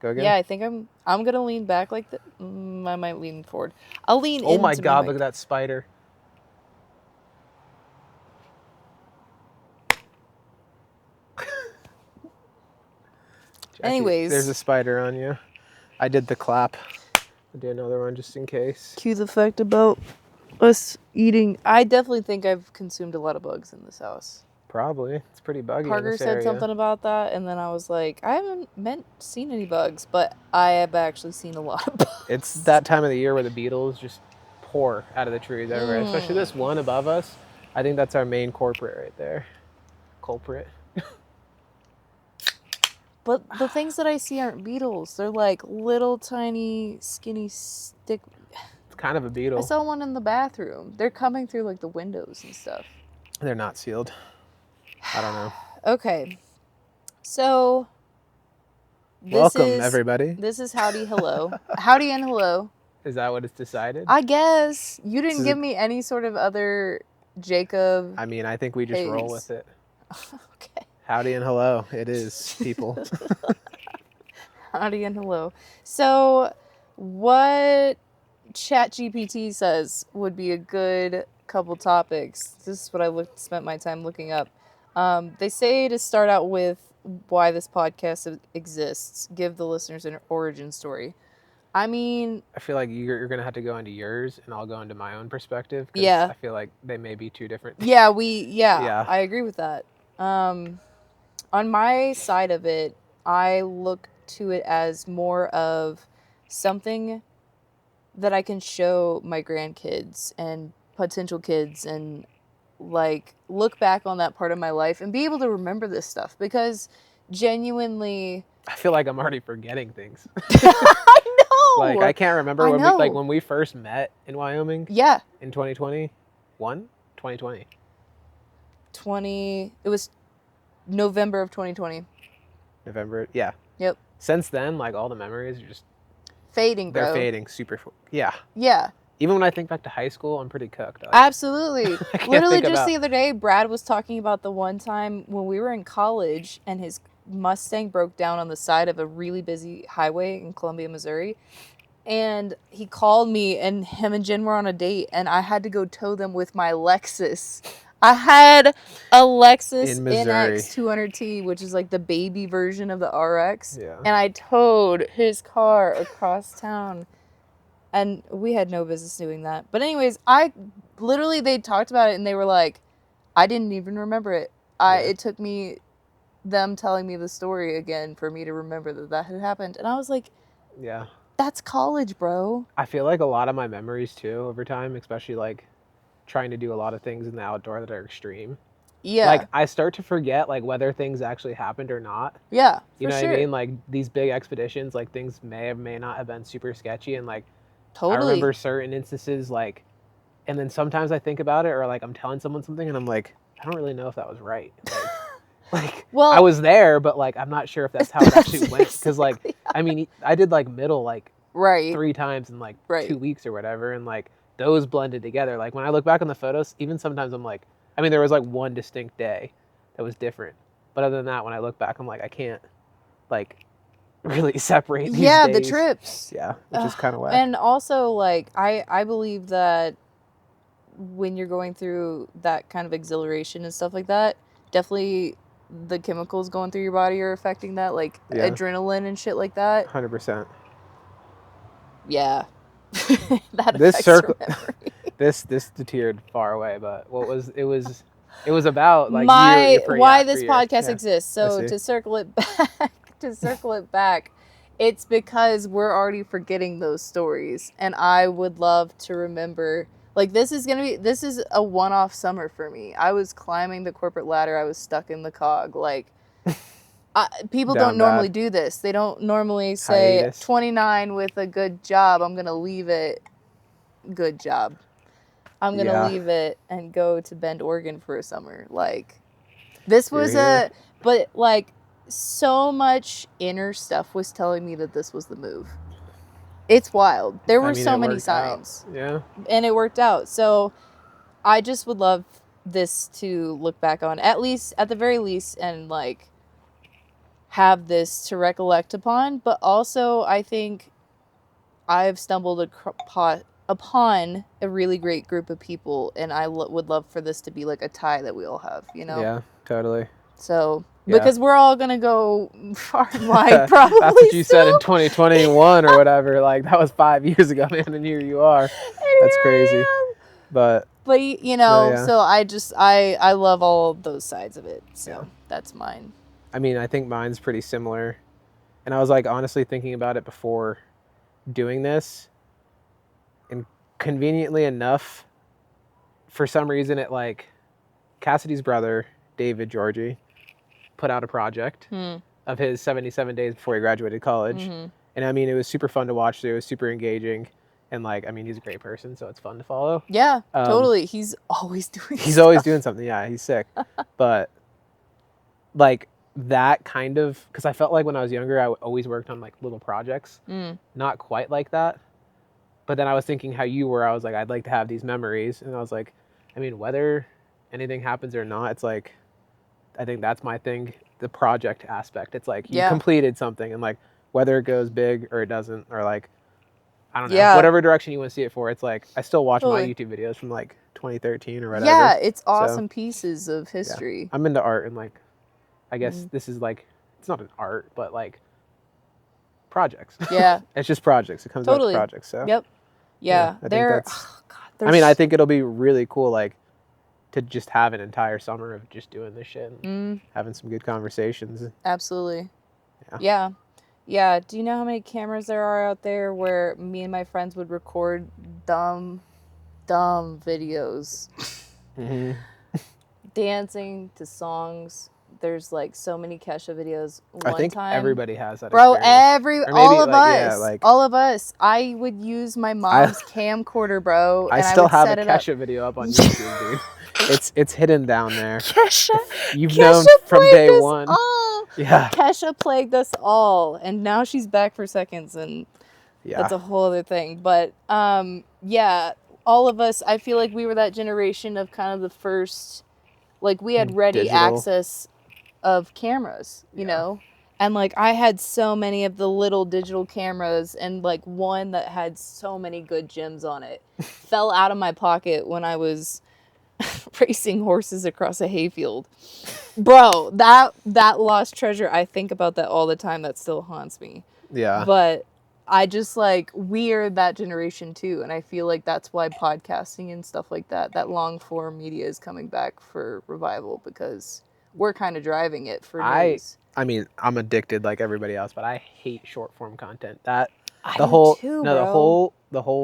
Go again? Yeah, I think I'm gonna lean back like that. I might lean forward. I'll lean into Oh my God, mic. look at that spider. Jackie, Anyways. there's a spider on you. I did the clap. I'll do another one just in case. Cue the fact about us eating. I definitely think I've consumed a lot of bugs in this house. Probably. It's pretty buggy Parker in this said area. something about that, and then I was like, I haven't seen any bugs, but I have actually seen a lot of bugs. It's that time of the year where the beetles just pour out of the trees everywhere. Especially this one above us. I think that's our main culprit right there. Culprit. But the things that I see aren't beetles. They're like little tiny skinny stick. It's kind of a beetle. I saw one in the bathroom. They're coming through like the windows and stuff. They're not sealed. I don't know. Okay. So Welcome, everybody. This is Howdy Hello. Howdy and Hello. Is that what it's decided? I guess. You didn't give me any sort of other Jacob. I mean, I think we just roll with it. Okay. Howdy and hello. It is, people. Howdy and hello. So, what ChatGPT says would be a good couple topics. This is what I spent my time looking up. They say to start out with why this podcast exists. Give the listeners an origin story. I mean, I feel like you're going to have to go into yours and I'll go into my own perspective. Yeah. I feel like they may be two different. Yeah, I agree with that. On my side of it, I look to it as more of something that I can show my grandkids and potential kids and like look back on that part of my life and be able to remember this stuff because genuinely I feel like I'm already forgetting things. I know. Like I can't remember when we first met in Wyoming. Yeah. In 2021? 2020. It was November of 2020. November, yeah. Yep. Since then, like all the memories are just fading, bro. They're fading super. Yeah. Yeah. Even when I think back to high school, I'm pretty cooked. Absolutely. Literally just the other day, Brad was talking about the one time when we were in college and his Mustang broke down on the side of a really busy highway in Columbia, Missouri. And he called me and him and Jen were on a date and I had to go tow them with my Lexus. I had a Lexus NX 200T, which is like the baby version of the RX. Yeah. And I towed his car across town. And we had no business doing that. But anyways, they talked about it and they were like, I didn't even remember it. It took me them telling me the story again for me to remember that had happened. And I was like, yeah, that's college, bro. I feel like a lot of my memories too over time, especially like trying to do a lot of things in the outdoor that are extreme. Yeah. Like I start to forget like whether things actually happened or not. Yeah. You know what I mean? Like these big expeditions, like things may or may not have been super sketchy and like totally. I remember certain instances like and then sometimes I think about it or like I'm telling someone something and I'm like, I don't really know if that was right. Like well, I was there, but like I'm not sure if that's how it actually went. Because like I mean I did like middle like 3 times in like 2 weeks or whatever, and like those blended together. Like when I look back on the photos, even sometimes I'm like, I mean there was like one distinct day that was different, but other than that, when I look back, I'm like I can't like really separate these days. The trips. Yeah, which is kind of whack. And also like I believe that when you're going through that kind of exhilaration and stuff like that, definitely the chemicals going through your body are affecting that, like adrenaline and shit like that. 100%. Yeah. That affects your memory. This deterred far away, but it was about like why this podcast exists. So to circle it back, it's because we're already forgetting those stories, and I would love to remember. Like this is a one-off summer for me. I was climbing the corporate ladder. I was stuck in the cog. Like people don't normally do this. They don't normally say hiatus. 29 with a good job. I'm gonna leave it. Good job. I'm gonna leave it and go to Bend, Oregon for a summer. Like this was but like so much inner stuff was telling me that this was the move. It's wild. There were so many signs. Yeah. And it worked out. So I just would love this to look back on, at the very least, and like have this to recollect upon. But also, I think I've stumbled upon a really great group of people, and I would love for this to be like a tie that we all have, you know? Yeah, totally. So, because we're all going to go far and wide, probably. That's what you said in 2021 or whatever. Like, that was 5 years ago, man, and here you are. That's crazy. But you know, so I love all those sides of it. So that's mine. I mean, I think mine's pretty similar. And I was like honestly thinking about it before doing this. And conveniently enough, for some reason, it like Cassidy's brother, David Georgie, put out a project of his 77 days before he graduated college. Mm-hmm. And I mean, it was super fun to watch. It was super engaging. And like, I mean, he's a great person, so it's fun to follow. Yeah, totally. He's always doing always doing something. Yeah, he's sick. But like that kind of, because I felt like when I was younger, I always worked on like little projects. Not quite like that. But then I was thinking how you were. I was like, I'd like to have these memories. And I was like, I mean, whether anything happens or not, it's like, I think that's my thing, the project aspect. It's like you completed something, and like whether it goes big or it doesn't, or like, I don't know, whatever direction you want to see it for, it's like, I still watch my YouTube videos from like 2013 or whatever. Yeah, it's awesome pieces of history. Yeah. I'm into art, and like, I guess this is like, it's not an art, but like projects. Yeah. It's just projects. It comes out to projects. So. Yep. Yeah. I mean, I think it'll be really cool, like, to just have an entire summer of just doing this shit and having some good conversations. Absolutely. Yeah. Yeah. Do you know how many cameras there are out there where me and my friends would record dumb videos? Dancing to songs. There's like so many Kesha videos. I think everybody has that. Bro, all of us. I would use my mom's camcorder, bro. I still have a Kesha video up on YouTube, dude. It's hidden down there. Kesha. You've known from day one. Yeah. Kesha plagued us all, and now she's back for seconds, and that's a whole other thing. But all of us. I feel like we were that generation of kind of the first, like we had ready access of cameras, you know, and like I had so many of the little digital cameras, and like one that had so many good gems on it fell out of my pocket when I was racing horses across a hayfield. Bro, that lost treasure, I think about that all the time. That still haunts me. Yeah. But I just like, we're that generation too, and I feel like that's why podcasting and stuff like that long form media is coming back for revival, because we're kind of driving it for news. I mean, I'm addicted like everybody else, but I hate short form content. The whole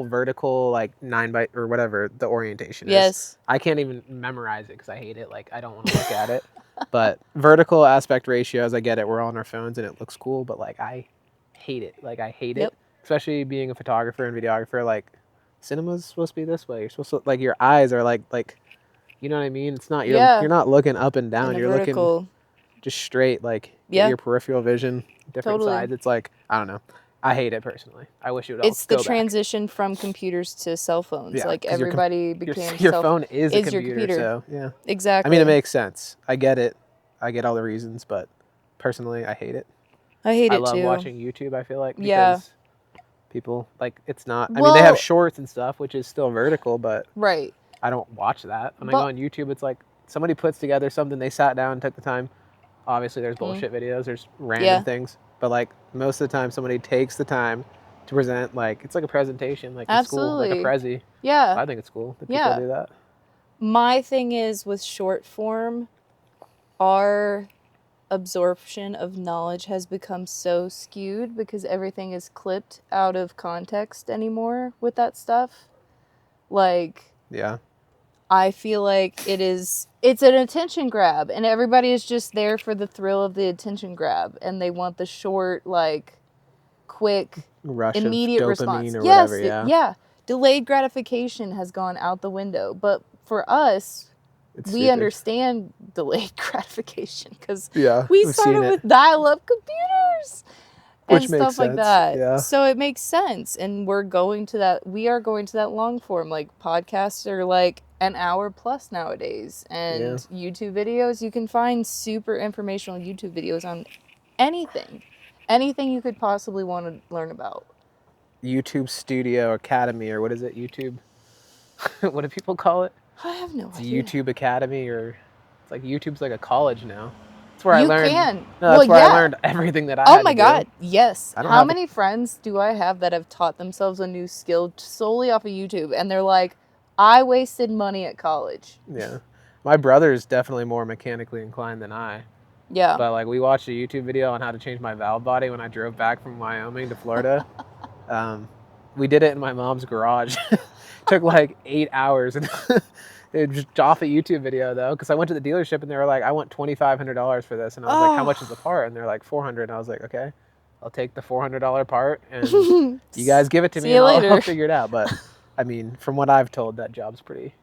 vertical, like 9x or whatever the orientation is. Yes. I can't even memorize it because I hate it. Like, I don't want to look at it. But vertical aspect ratios, I get it. We're all on our phones and it looks cool, but like I hate it. Like, I hate it. Especially being a photographer and videographer. Like, cinema's supposed to be this way. You're supposed to, like, your eyes are like. You know what I mean? It's not, you're not looking up and down. You're looking just straight, like, your peripheral vision, different sides. It's like, I don't know. I hate it personally. I wish it would all go back. It's the transition from computers to cell phones. Yeah, like, everybody became your phone is a computer, so, yeah. Exactly. I mean, it makes sense. I get it. I get all the reasons, but personally, I hate it. I love watching YouTube, I feel like, because people, like, it's not, I mean, they have shorts and stuff, which is still vertical, but. Right. I don't watch that. When I go on YouTube, it's like somebody puts together something, they sat down and took the time. Obviously, there's bullshit videos, there's random things. But like most of the time, somebody takes the time to present, like, it's like a presentation, like in school, like a Prezi. Yeah. I think it's cool that people do that. My thing is with short form, our absorption of knowledge has become so skewed because everything is clipped out of context anymore with that stuff. Like, I feel like it's an attention grab, and everybody is just there for the thrill of the attention grab, and they want the short, like, quick, rush immediate of dopamine response. Or whatever, delayed gratification has gone out the window, but for us, we understand delayed gratification because we started with dial-up computers and stuff like that. Yeah. So it makes sense, and we are going to that long form. Like, podcasts are like an hour plus nowadays, and YouTube videos, you can find super informational YouTube videos on anything you could possibly want to learn about. YouTube Studio Academy, or what is it? YouTube? What do people call it? I have no it's idea. YouTube Academy, or it's like YouTube's like a college now. That's where I learned. I learned everything that I had to do. Oh my God, yes. How many friends do I have that have taught themselves a new skill solely off of YouTube, and they're like, I wasted money at college. Yeah. My brother's definitely more mechanically inclined than I. Yeah. But like we watched a YouTube video on how to change my valve body when I drove back from Wyoming to Florida. We did it in my mom's garage. Took like 8 hours, and it was just off a YouTube video though, because I went to the dealership and they were like, I want $2,500 for this, and I was like, how much is the part? And they're like, $400, and I was like, okay, I'll take the $400 part, and you guys give it to me, and I'll figure it out. But I mean, from what I've told, that job's pretty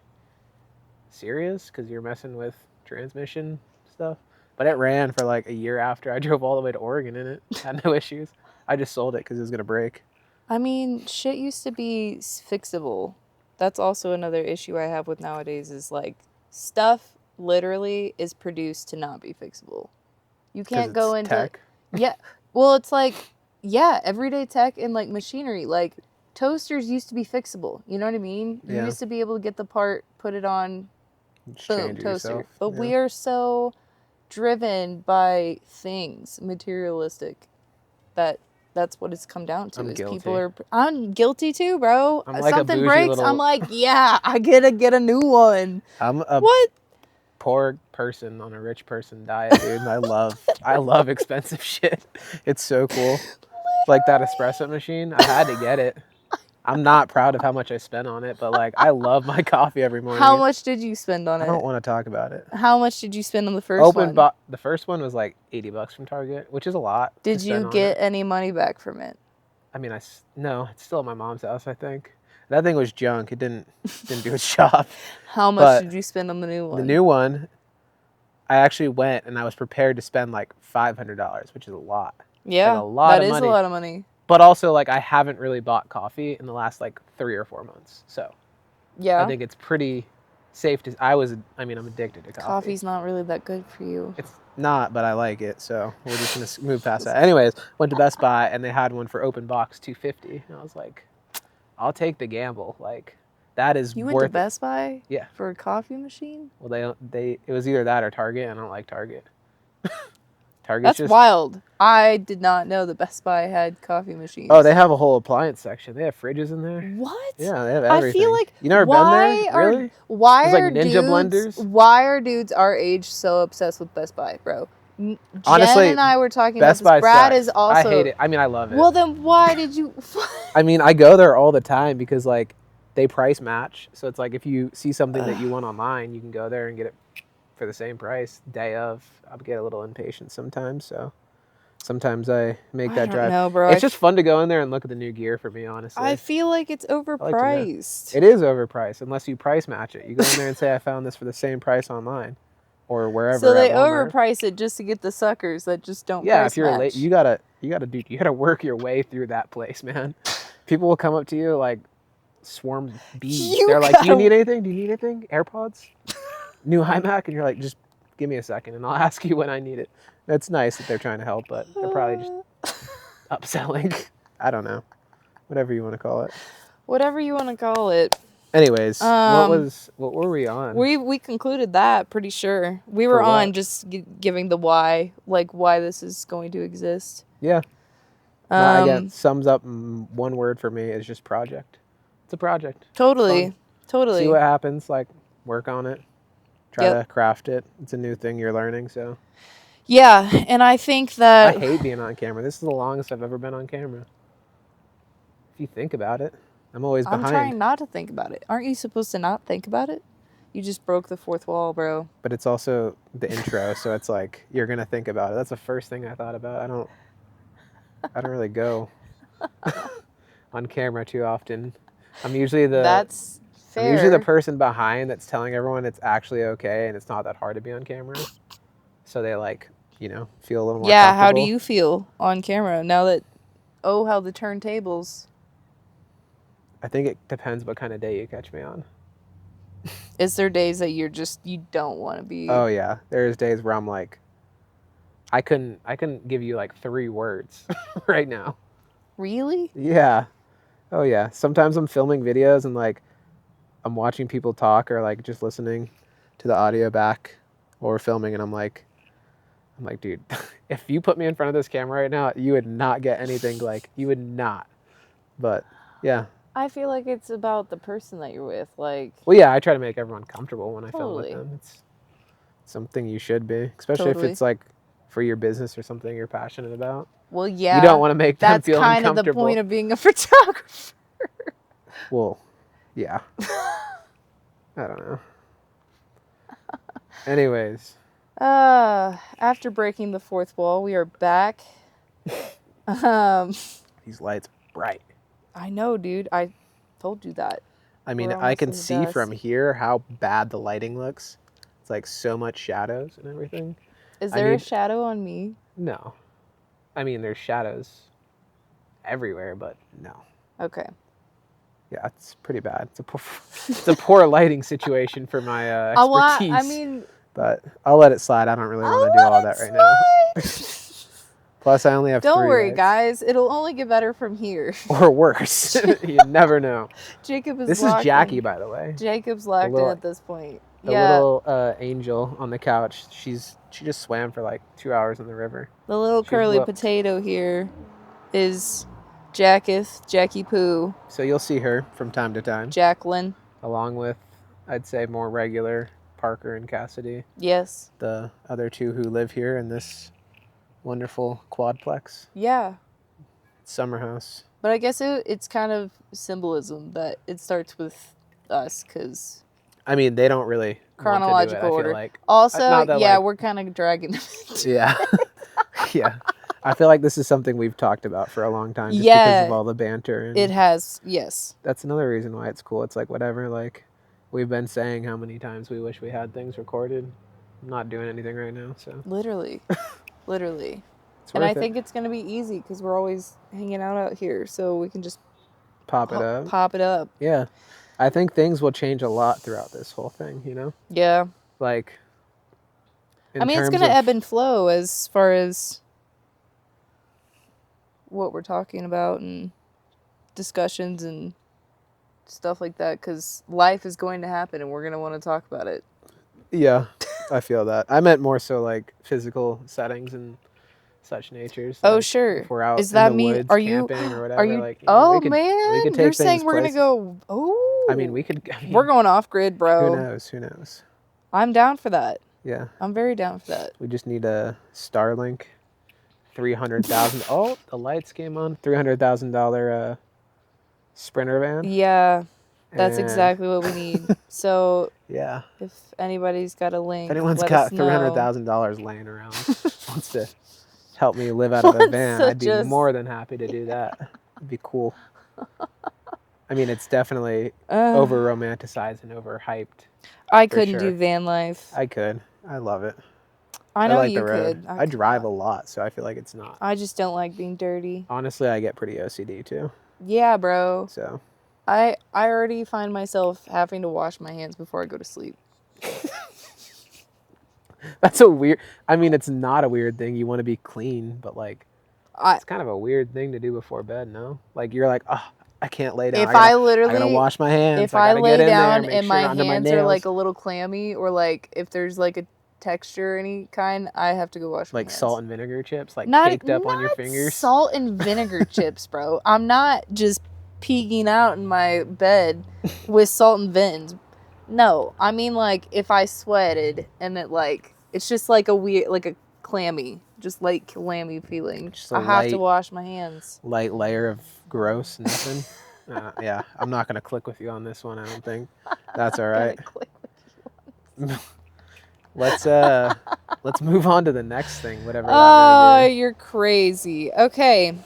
serious because you're messing with transmission stuff. But it ran for like a year after I drove all the way to Oregon in it. Had no issues. I just sold it because it was going to break. I mean, shit used to be fixable. That's also another issue I have with nowadays is like stuff literally is produced to not be fixable. You can't go into tech. Yeah. Well, it's like, yeah, everyday tech and like machinery. Like toasters used to be fixable. You know what I mean? You used to be able to get the part, put it on, boom, toaster. Yourself. But we are so driven by things, materialistic, that's what it's come down to. I'm guilty too, bro. I'm like something breaks, I'm like, yeah, I gotta get a new one. I'm a poor person on a rich person diet, dude. And I love expensive shit. It's so cool. Like that espresso machine, I had to get it. I'm not proud of how much I spent on it, but like I love my coffee every morning. How much did you spend on it? I don't want to talk about it. How much did you spend on the first one? The first one was like $80 from Target, which is a lot. Did you get any money back from it? I mean, no, it's still at my mom's house, I think. That thing was junk. It didn't do its job. How much did you spend on the new one? The new one, I actually went and I was prepared to spend like $500, which is a lot. Yeah, like a lot of money. That is a lot of money. But also, like, I haven't really bought coffee in the last, like, 3 or 4 months. So, yeah, I think it's pretty safe to... I'm addicted to coffee. Coffee's not really that good for you. It's not, but I like it. So, we're just going to move past that. Anyways, went to Best Buy, and they had one for open box, $250. And I was like, I'll take the gamble. Like, that is worth it. You went to Best Buy? Yeah. For a coffee machine? Well, it was either that or Target, and I don't like Target. That's wild. I did not know that Best Buy had coffee machines. Oh, they have a whole appliance section. They have fridges in there. What? Yeah, they have everything. I feel like you never been there? Really? Why There's are like ninja blenders? Why are dudes our age so obsessed with Best Buy, bro? Honestly, Jen and I were talking Best about this. Buy Brad sucks. is also. I hate it. I mean, I love it. Well, then why did you? I mean, I go there all the time because like they price match. So it's like if you see something that you want online, you can go there and get it for the same price. Day of, I get a little impatient sometimes, so. Sometimes I make that drive. No, bro. It's just fun to go in there and look at the new gear for me, honestly. I feel like it's overpriced. It is overpriced unless you price match it. You go in there and say, I found this for the same price online or wherever. So they overprice it just to get the suckers that just don't price match. Yeah, if you're late, you gotta work your way through that place, man. People will come up to you like swarms of bees. They're like, do you need anything? Do you need anything? AirPods? New iMac? And you're like, just give me a second and I'll ask you when I need it. It's nice that they're trying to help, but they're probably just upselling. I don't know. Whatever you want to call it. Whatever you want to call it. Anyways, what were we on? We concluded that, pretty sure. We were on just giving the why, like why this is going to exist. Yeah. I guess sums up one word for me is just project. It's a project. Totally. Totally. See what happens, like work on it. Try to craft it. It's a new thing you're learning, so. Yeah, and I think that... I hate being on camera. This is the longest I've ever been on camera. If you think about it, I'm always behind. I'm trying not to think about it. Aren't you supposed to not think about it? You just broke the fourth wall, bro. But it's also the intro, so it's like, you're going to think about it. That's the first thing I thought about. I don't really go on camera too often. I'm usually That's fair. I'm usually the person behind that's telling everyone it's actually okay and it's not that hard to be on camera. So they feel a little more comfortable. How do you feel on camera now that, how the turntables? I think it depends what kind of day you catch me on. Is there days that you don't want to be? Oh, yeah. There's days where I'm like, I couldn't give you like 3 words right now. Really? Yeah. Oh yeah. Sometimes I'm filming videos and like I'm watching people talk or like just listening to the audio back while we're filming, and I'm like, dude, if you put me in front of this camera right now, you would not get anything. Like, you would not. But yeah. I feel like it's about the person that you're with. Like, well, yeah, I try to make everyone comfortable when I totally. film with them. It's something you should be, especially if it's like for your business or something you're passionate about. Well, yeah. You don't want to make them feel uncomfortable. That's kind of the point of being a photographer. Well, yeah. I don't know. Anyways. After breaking the fourth wall, we are back. These lights are bright. I know, dude. I told you that. I mean, I can see from here how bad the lighting looks. It's like so much shadows and everything. Is there a shadow on me? No. I mean, there's shadows everywhere, but no. Okay. Yeah, it's pretty bad. It's a poor lighting situation for my expertise. I mean, but I'll let it slide. I don't really want to do all that right now. Plus, I only have 3 Don't worry, lights. Guys. It'll only get better from here. Or worse. You never know. This is Jackie, by the way. Jacob's locked in at this point. The little angel on the couch. She just swam for like 2 hours in the river. The little curly potato here is Jackie Poo. So you'll see her from time to time. Jacqueline. Along with, I'd say, more regular Parker and Cassidy. Yes. The other 2 who live here in this wonderful quadplex. Yeah. Summer house. But I guess it's kind of symbolism that it starts with us, because... I mean, they don't really chronological want to do it, order. I feel like. Also, we're kind of dragging them into Yeah. Yeah. I feel like this is something we've talked about for a long time just because of all the banter. And it has, yes. That's another reason why it's cool. It's like, whatever, like, we've been saying how many times we wish we had things recorded. I'm not doing anything right now, so. Literally. And I think it's going to be easy because we're always hanging out here, so we can just pop it up. Yeah. I think things will change a lot throughout this whole thing, you know? Yeah. Like, I mean, it's going to ebb and flow as far as what we're talking about and discussions and stuff like that, because life is going to happen and we're going to want to talk about it. Yeah, I feel that. I meant more so like physical settings and such natures. Oh, like sure. If we're out is that in the woods, camping or whatever. Like, oh, man. We could take You're saying we're going to go, I mean, we're going off grid, bro. Who knows? I'm down for that. Yeah. I'm very down for that. We just need a Starlink. $300,000. Oh, the lights came on. $300,000 Sprinter van. Yeah. That's exactly what we need. So, yeah. If anybody's got a link, if anyone's got $300,000 laying around, wants to help me live out of a van, I'd be more than happy to do that. It'd be cool. I mean, it's definitely over romanticized and overhyped. I couldn't do van life. I could. I love it. I know you could. I drive a lot, so I feel like it's not. I just don't like being dirty. Honestly, I get pretty OCD too. Yeah, bro. So. I already find myself having to wash my hands before I go to sleep. That's a weird... I mean, it's not a weird thing. You want to be clean, but like... it's kind of a weird thing to do before bed, no? Like, you're like, oh, I can't lay down. I gotta wash my hands. If I lay down and my hands are like a little clammy, or like if there's like a texture or any kind, I have to go wash my hands. Like salt and vinegar chips, like caked up on your fingers? Salt and vinegar chips, bro. I'm not just peeking out in my bed with salt and vins. No, I mean, like, if I sweated and it, like, it's just like a weird, like a clammy, just like clammy feeling. I have to wash my hands. Light layer of gross, nothing. Yeah, I'm not gonna click with you on this one. I don't think that's all right. Let's move on to the next thing. Whatever. Oh, you're crazy. Okay,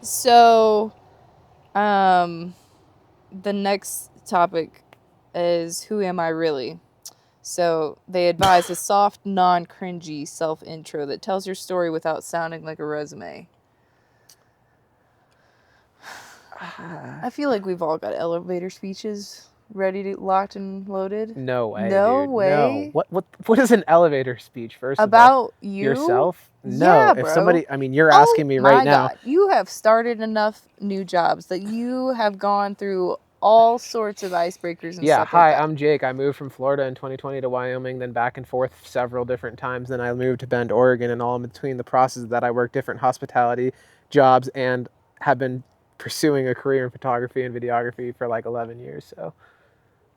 so. The next topic is, who am I really? So they advise a soft, non-cringy self-intro that tells your story without sounding like a resume. I feel like we've all got elevator speeches Ready to locked and loaded? No way, No dude. way. No. What is an elevator speech, first of all? About you? Yourself? Yeah, No. bro. If somebody, I mean, you're asking me right now. God. You have started enough new jobs that you have gone through all sorts of icebreakers and stuff like that. I'm Jake. I moved from Florida in 2020 to Wyoming, then back and forth several different times. Then I moved to Bend, Oregon, and all in between the process of that, I worked different hospitality jobs and have been pursuing a career in photography and videography for like 11 years. So,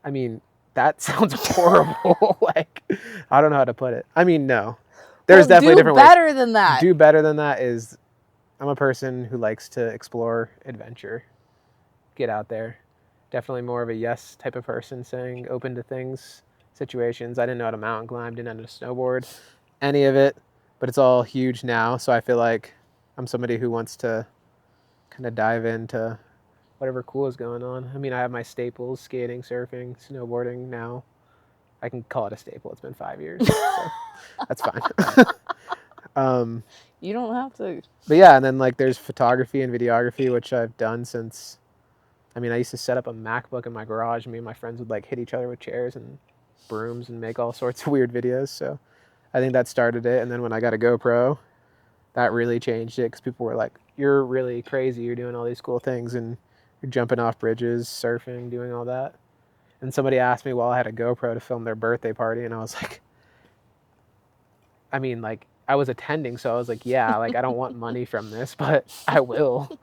I mean, that sounds horrible. Like, I don't know how to put it. I mean, no. There's definitely different ways. Do better than that. Do better than that is, I'm a person who likes to explore adventure, get out there. Definitely more of a yes type of person, saying open to things, situations. I didn't know how to mountain climb, didn't know how to snowboard, any of it, but it's all huge now. So I feel like I'm somebody who wants to kind of dive into whatever cool is going on. I mean, I have my staples, skating, surfing, snowboarding now. I can call it a staple. It's been 5 years, so that's fine. You don't have to. But yeah, and then like there's photography and videography, which I've done since, I mean, I used to set up a MacBook in my garage. Me and my friends would like hit each other with chairs and brooms and make all sorts of weird videos. So I think that started it. And then when I got a GoPro, that really changed it because people were like, you're really crazy. You're doing all these cool things and you're jumping off bridges, surfing, doing all that. And somebody asked me while I had a GoPro to film their birthday party. And I was like, I mean, like I was attending. So I was like, yeah, like I don't want money from this, but I will.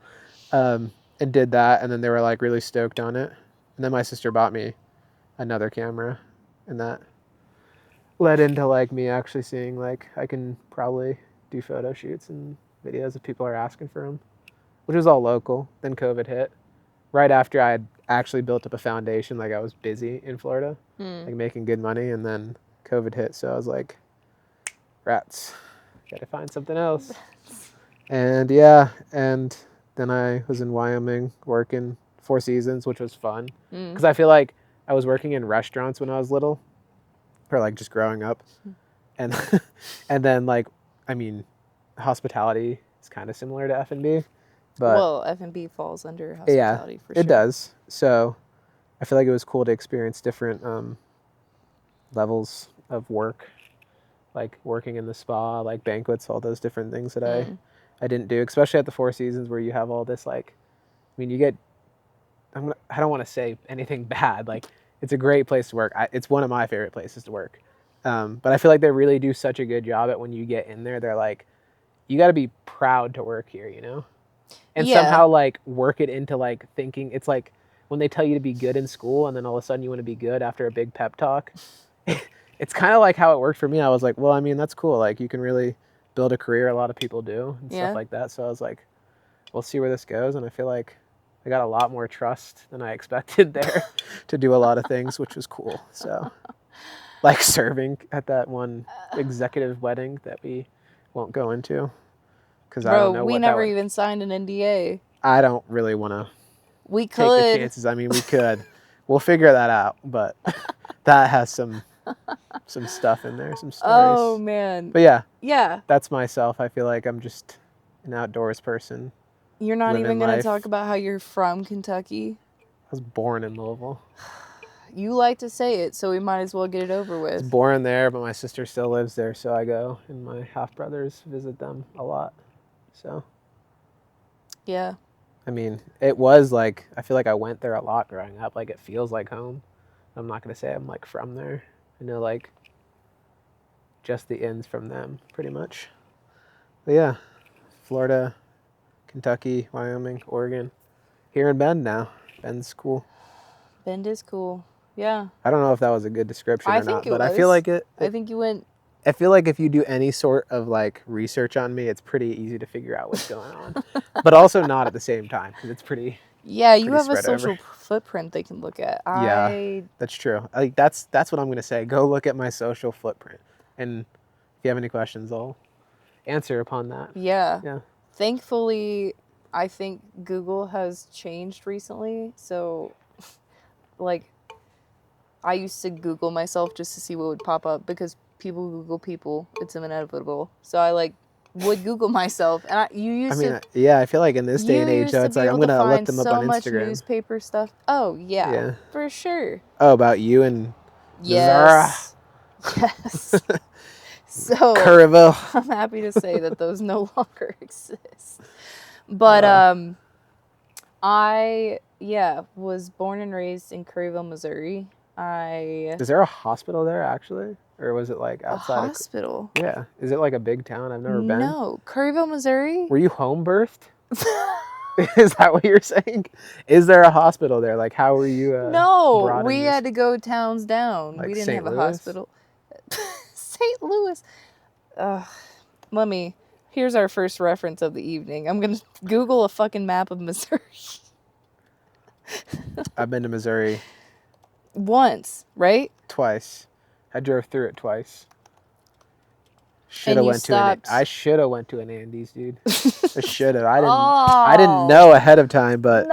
And did that, and then they were like really stoked on it. And then my sister bought me another camera, and that led into like me actually seeing like I can probably do photo shoots and videos if people are asking for them, which was all local. Then COVID hit right after I had actually built up a foundation. Like I was busy in Florida, like making good money, and then COVID hit. So I was like, rats, gotta find something else. And yeah, and then I was in Wyoming working 4 seasons, which was fun. Because I feel like I was working in restaurants when I was little, or like just growing up. And and then like, I mean, hospitality is kind of similar to F&B. But well, F&B falls under hospitality for sure. It does. So I feel like it was cool to experience different levels of work, like working in the spa, like banquets, all those different things that I didn't do, especially at the 4 seasons where you have all this, like, I mean, you get, I don't want to say anything bad. Like, it's a great place to work. It's one of my favorite places to work. But I feel like they really do such a good job at when you get in there, they're like, you got to be proud to work here, you know? And somehow, like, work it into, like, thinking, it's like when they tell you to be good in school and then all of a sudden you want to be good after a big pep talk. It's kind of like how it worked for me. I was like, well, I mean, that's cool. Like, you can really build a career. A lot of people do and stuff like that. So I was like, we'll see where this goes. And I feel like I got a lot more trust than I expected there to do a lot of things, which was cool. So like serving at that one executive wedding that we won't go into. Because I don't know we never even signed an NDA. I don't really want to take the chances. I mean, we could. We'll figure that out. But that has some stuff in there, some stories. Oh, man. But yeah, that's myself. I feel like I'm just an outdoors person. You're not even going to talk about how you're from Kentucky? I was born in Louisville. You like to say it, so we might as well get it over with. I was born there, but my sister still lives there, so I go and my half-brothers visit them a lot. So yeah, I mean, it was like, I feel like I went there a lot growing up. Like, it feels like home. I'm not going to say I'm like from there. I know like just the ends from them pretty much. But yeah, Florida, Kentucky, Wyoming, Oregon. Here in Bend now. Bend's cool. Bend is cool. Yeah. I don't know if that was a good description or not, but was. I feel like I think you went. I feel like if you do any sort of like research on me, it's pretty easy to figure out what's going on. But also not at the same time, because it's pretty. Yeah, you have a social footprint they can look at. Yeah, that's true. Like that's what I'm gonna say. Go look at my social footprint, and if you have any questions, I'll answer upon that. Yeah. Yeah. Thankfully, I think Google has changed recently. So, like, I used to Google myself just to see what would pop up because people Google people. It's inevitable. So I like would Google myself, and I feel like in this day and age, though, it's like I'm gonna look them up on Instagram. So much newspaper stuff. Oh yeah, for sure. Oh, about you and yes, Zara. Yes. So Curville. I'm happy to say that those no longer exist. But I was born and raised in Curryville, Missouri. Is there a hospital there actually? Or was it like outside? A hospital? Yeah. Is it like a big town? I've never been. No. Curryville, Missouri? Were you home birthed? Is that what you're saying? Is there a hospital there? Like, how were you No, we had to go towns down. Like we didn't St. have Louis? A hospital. St. Louis. Here's our first reference of the evening. I'm going to Google a fucking map of Missouri. I've been to Missouri. Once, right? Twice. I drove through it twice. I should have went to an Andes, dude. I should have. I didn't know ahead of time, but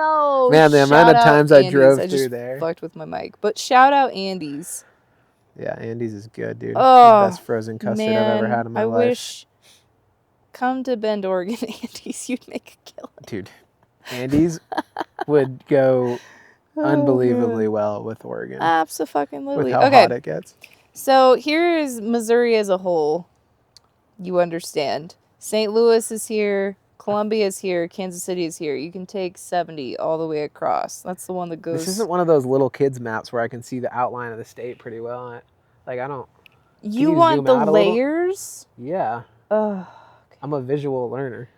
man, the amount of times I drove through there. Fucked with my mic. But shout out Andes. Yeah, Andes is good, dude. The best frozen custard I've ever had in my life. I wish. Come to Bend, Oregon, Andes. You'd make a killing. Dude, Andes would go unbelievably well with Oregon. Absolutely. With how hot it gets. So here is Missouri as a whole. You understand. St. Louis is here. Columbia is here. Kansas City is here. You can take 70 all the way across. That's the one that goes... This isn't one of those little kids maps where I can see the outline of the state pretty well. Like, I don't... You want the layers? Yeah. Okay. I'm a visual learner.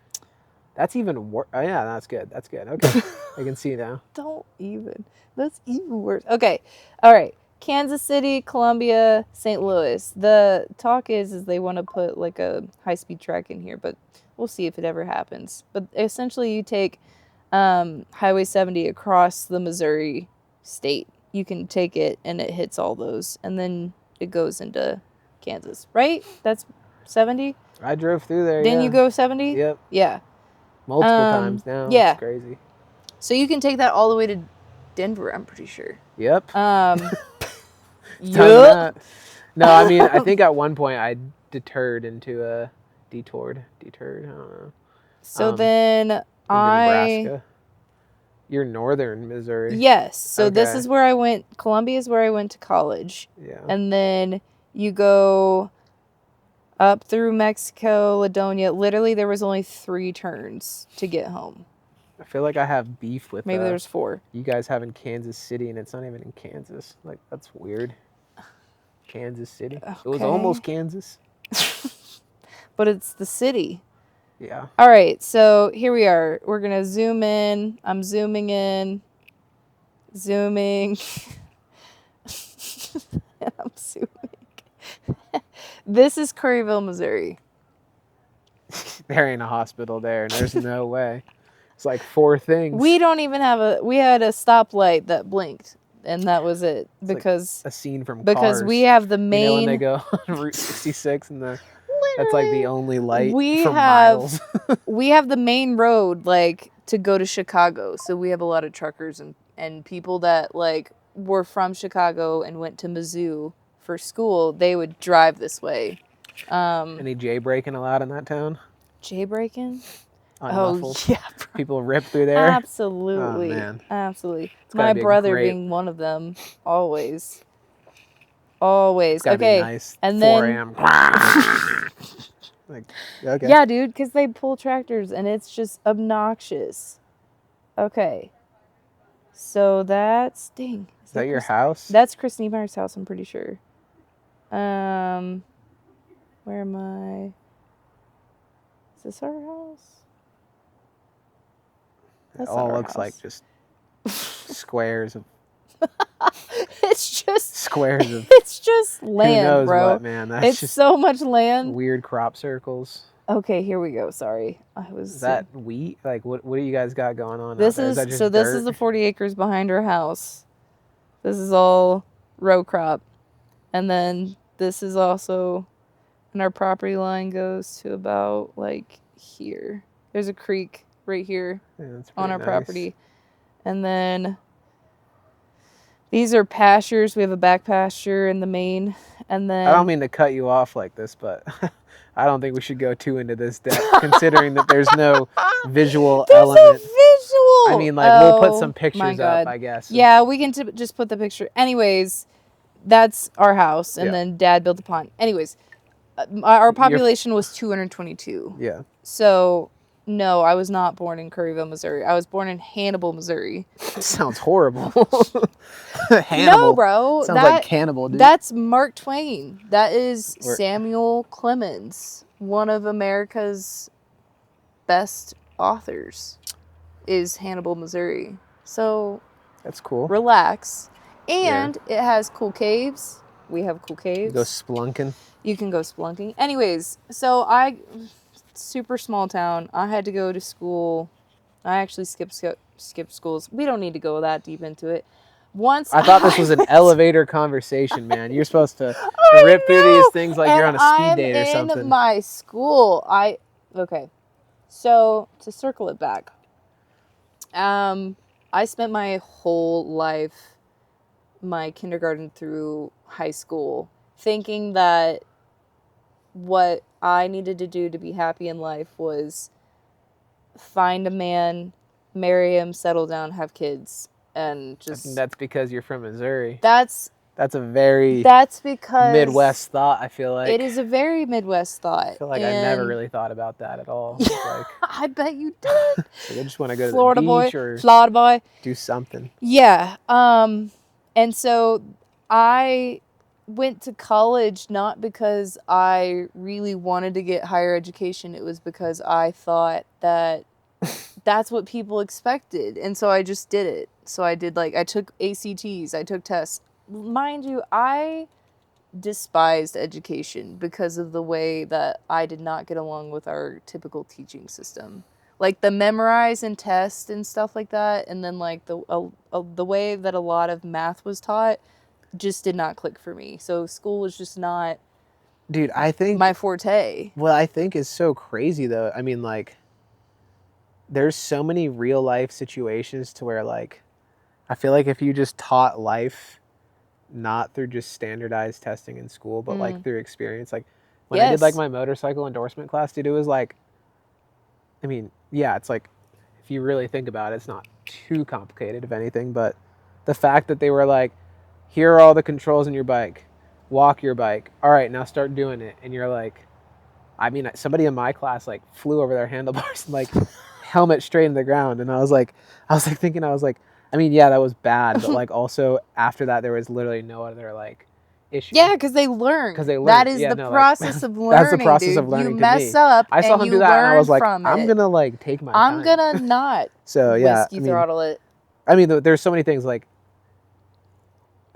That's even worse. Oh, yeah, that's good. That's good. Okay. I can see now. Don't even. That's even worse. Okay. All right. Kansas City, Columbia, St. Louis. The talk is they want to put like a high-speed track in here, but we'll see if it ever happens. But essentially you take Highway 70 across the Missouri state. You can take it and it hits all those. And then it goes into Kansas, right? That's 70? I drove through there, Didn't you go 70? Yep. Yeah. Multiple times now. Yeah. It's crazy. So you can take that all the way to Denver, I'm pretty sure. Yep. Yep. No, I mean, I think at one point I detoured into a detoured. I don't know. So then Nebraska. You're northern Missouri. Yes. So this is where I went. Columbia is where I went to college. Yeah. And then you go up through Mexico, Ladonia. Literally, there was only 3 turns to get home. I feel like I have beef with maybe there's 4. You guys have in Kansas City, and it's not even in Kansas. Like, that's weird. Kansas City. Okay. It was almost Kansas. But it's the city. Yeah. All right, so here we are. We're going to zoom in. I'm zooming in. Zooming. I'm zooming. This is Curryville, Missouri. There ain't a hospital there. There's no way. It's like 4 things. We don't even have we had a stoplight that blinked, and that was it. It's because like a scene from Cars. We have the main... You know when they go on Route 66 and that's like the only light for miles. We have the main road, like, to go to Chicago. So we have a lot of truckers and people that, like, were from Chicago and went to Mizzou for school. They would drive this way. Any jaybreaking allowed in that town? Jaybreaking? Unmuffled. Oh, yeah. People rip through there? Absolutely. Oh, man. Absolutely. My brother being one of them. Always. Always. It's gotta okay. Be nice. And 4 then... a.m. Like, okay. Yeah, dude, because they pull tractors and it's just obnoxious. Okay. So that's... Dang. Is that your house? That's Chris Niemeyer's house, I'm pretty sure. Where am I? Is this our house? It all looks like just squares of... It's just... Squares of... It's just land, who knows bro. What, man. That's it's just so much land. Weird crop circles. Okay, here we go. Sorry. Is that wheat? Like, what do you guys got going on This out there? This is the 40 acres behind our house. This is all row crop. And then this is also... And our property line goes to about, like, here. There's a creek right here on our property. And then these are pastures. We have a back pasture in the main. And then... I don't mean to cut you off like this, but I don't think we should go too into this depth, considering that there's no visual element. I mean, like, we'll put some pictures up, I guess. Yeah, we can just put the picture. Anyways, that's our house, and then Dad built a pond. Anyways, our population was 222. Yeah. So, no, I was not born in Curryville, Missouri. I was born in Hannibal, Missouri. Sounds horrible. Hannibal. No, bro. Sounds like cannibal, dude. That's Mark Twain. That is Samuel Clemens, one of America's best authors, is Hannibal, Missouri. So that's cool. Relax. And it has cool caves. We have cool caves. Go splunking. You can go splunking. Anyways, so super small town. I had to go to school. I actually skipped schools. We don't need to go that deep into it. I thought this was an elevator conversation, man. You're supposed to rip through these things like you're on a speed date or something. In my school, okay. So to circle it back, I spent my whole life, my kindergarten through high school, thinking that what I needed to do to be happy in life was find a man, marry him, settle down, have kids, and just... That's because you're from Missouri. That's a very because Midwest thought, I feel like. It is a very Midwest thought. I feel like I never really thought about that at all. Like, I bet you did. Like I just want to go to Florida the beach or Florida boy. Do something. Yeah. And so I went to college not because I really wanted to get higher education. It was because I thought that that's what people expected. And so I just did it. So I took ACTs, I took tests. Mind you, I despised education because of the way that I did not get along with our typical teaching system. Like the memorize and test and stuff like that. And then like the way that a lot of math was taught just did not click for me. So school was just not, dude, I think my forte. What I think is so crazy though, I mean, like, there's so many real life situations to where, like, I feel like if you just taught life not through just standardized testing in school, but like through experience, like when I did like my motorcycle endorsement class, dude, it was like, I mean, yeah, it's like, if you really think about it, it's not too complicated, if anything, but the fact that they were like, here are all the controls in your bike, walk your bike, all right, now start doing it, and you're like, I mean, somebody in my class like flew over their handlebars and like helmet straight in the ground, and I was like thinking, I mean, yeah, that was bad, but like also after that there was literally no other like issue. Yeah, because they learn. That is the process of learning. That's the process of learning. You mess up. I saw him do that, and I was like, I'm gonna like take my time. I'm gonna not. So yeah, whiskey throttle it. I mean, there's so many things. Like,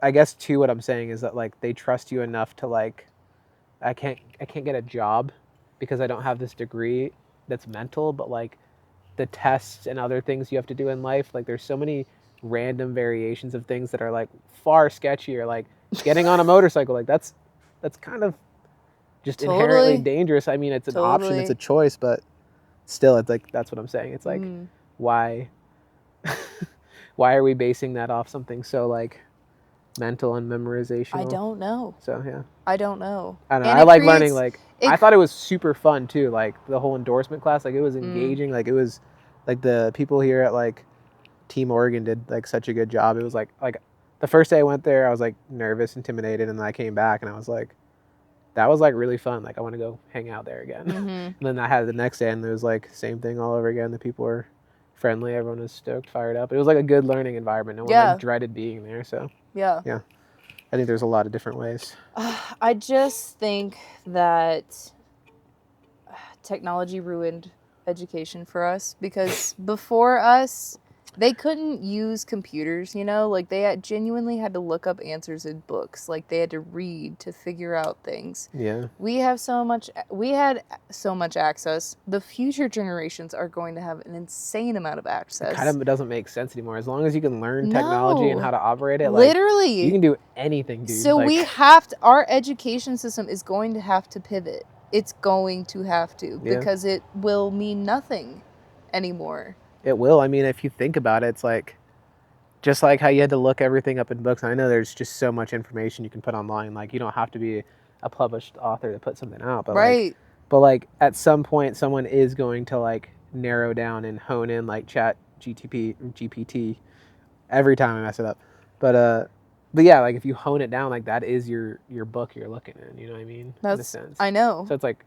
I guess too, what I'm saying is that like they trust you enough to like, I can't get a job because I don't have this degree that's mental, but like the tests and other things you have to do in life, like there's so many random variations of things that are like far sketchier, like getting on a motorcycle, like that's kind of just inherently dangerous. I mean, it's an option, it's a choice, but still, it's like, that's what I'm saying. It's like, why are we basing that off something so like mental and memorization? I don't know. So yeah, I don't know. I don't know. I like learning. Like, I thought it was super fun too. Like the whole endorsement class, like it was engaging. Like it was like the people here at like Team Oregon did like such a good job. It was like the first day I went there, I was like nervous, intimidated, and then I came back and I was like, that was like really fun. Like I want to go hang out there again. And then I had the next day and it was like same thing all over again. The people were friendly, everyone was stoked, fired up. It was like a good learning environment. No one like dreaded being there. So yeah, I think there's a lot of different ways. I just think that technology ruined education for us, because before us, they couldn't use computers, you know? Like, they genuinely had to look up answers in books. Like, they had to read to figure out things. Yeah. We had so much access. The future generations are going to have an insane amount of access. It kind of doesn't make sense anymore. As long as you can learn technology and how to operate it, literally, like, you can do anything, dude. So our education system is going to have to pivot. It's going to have to, because it will mean nothing anymore. It will. I mean, if you think about it, it's like, just like how you had to look everything up in books. I know there's just so much information you can put online. Like, you don't have to be a published author to put something out. But like, But like at some point, someone is going to like narrow down and hone in like GPT. Every time I mess it up, but yeah, like if you hone it down, like that is your book you're looking in. You know what I mean? In a sense. I know. So it's like,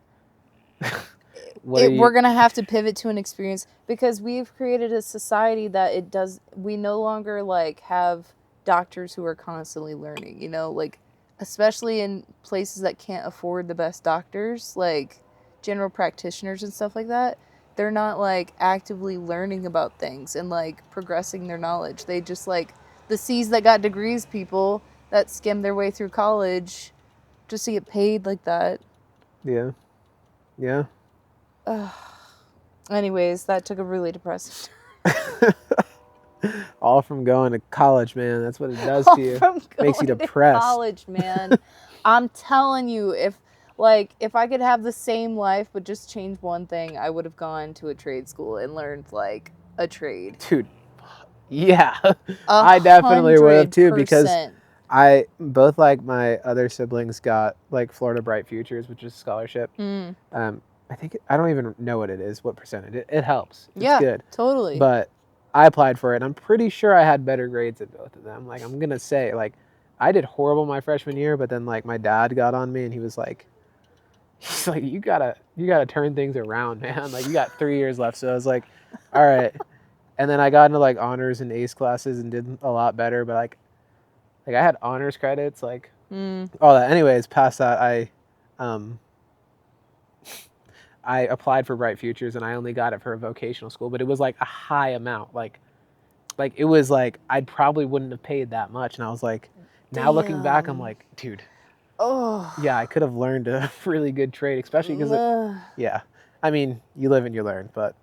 we're gonna have to pivot to an experience because we've created a society that we no longer like have doctors who are constantly learning. You know, like especially in places that can't afford the best doctors, like general practitioners and stuff like that. They're not like actively learning about things and like progressing their knowledge. They just like the C's that got degrees people that skim their way through college just to get paid like that. Yeah. Yeah. Anyways, that took a really depressing All from going to college, man. That's what it does to you. Makes you depressed. College, man. I'm telling you, if I could have the same life but just change one thing, I would have gone to a trade school and learned like a trade. Dude, yeah. I definitely would have too, because both like my other siblings got like Florida Bright Futures, which is a scholarship. I think I don't even know what it is, what percentage. It helps. It's good. Totally. But I applied for it, and I'm pretty sure I had better grades than both of them. Like I'm gonna say, like I did horrible my freshman year, but then like my dad got on me, and he's like, you gotta turn things around, man. Like you got 3 years left. So I was like, all right. And then I got into like honors and ACE classes and did a lot better. But like I had honors credits, like all that. Anyways, past that, I applied for Bright Futures, and I only got it for a vocational school, but it was like a high amount. Like it was like I probably wouldn't have paid that much. And I was like, now looking back, I'm like, dude. Oh. Yeah, I could have learned a really good trade, especially because, yeah. I mean, you live and you learn, but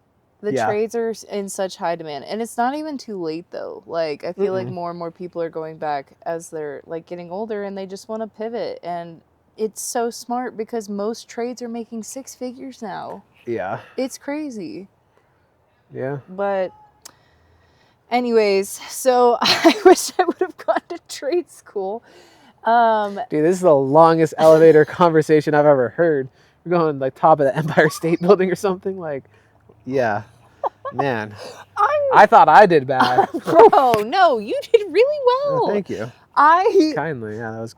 the trades are in such high demand. And it's not even too late, though. Like, I feel like more and more people are going back as they're, like, getting older, and they just want to pivot. And it's so smart because most trades are making 6 figures now. Yeah. It's crazy. Yeah. But anyways, so I wish I would have gone to trade school. Dude, this is the longest elevator conversation I've ever heard. We're going like top of the Empire State Building or something. Like, yeah, man. I thought I did bad. Bro, no, you did really well. Oh, thank you. Kindly, yeah, that was.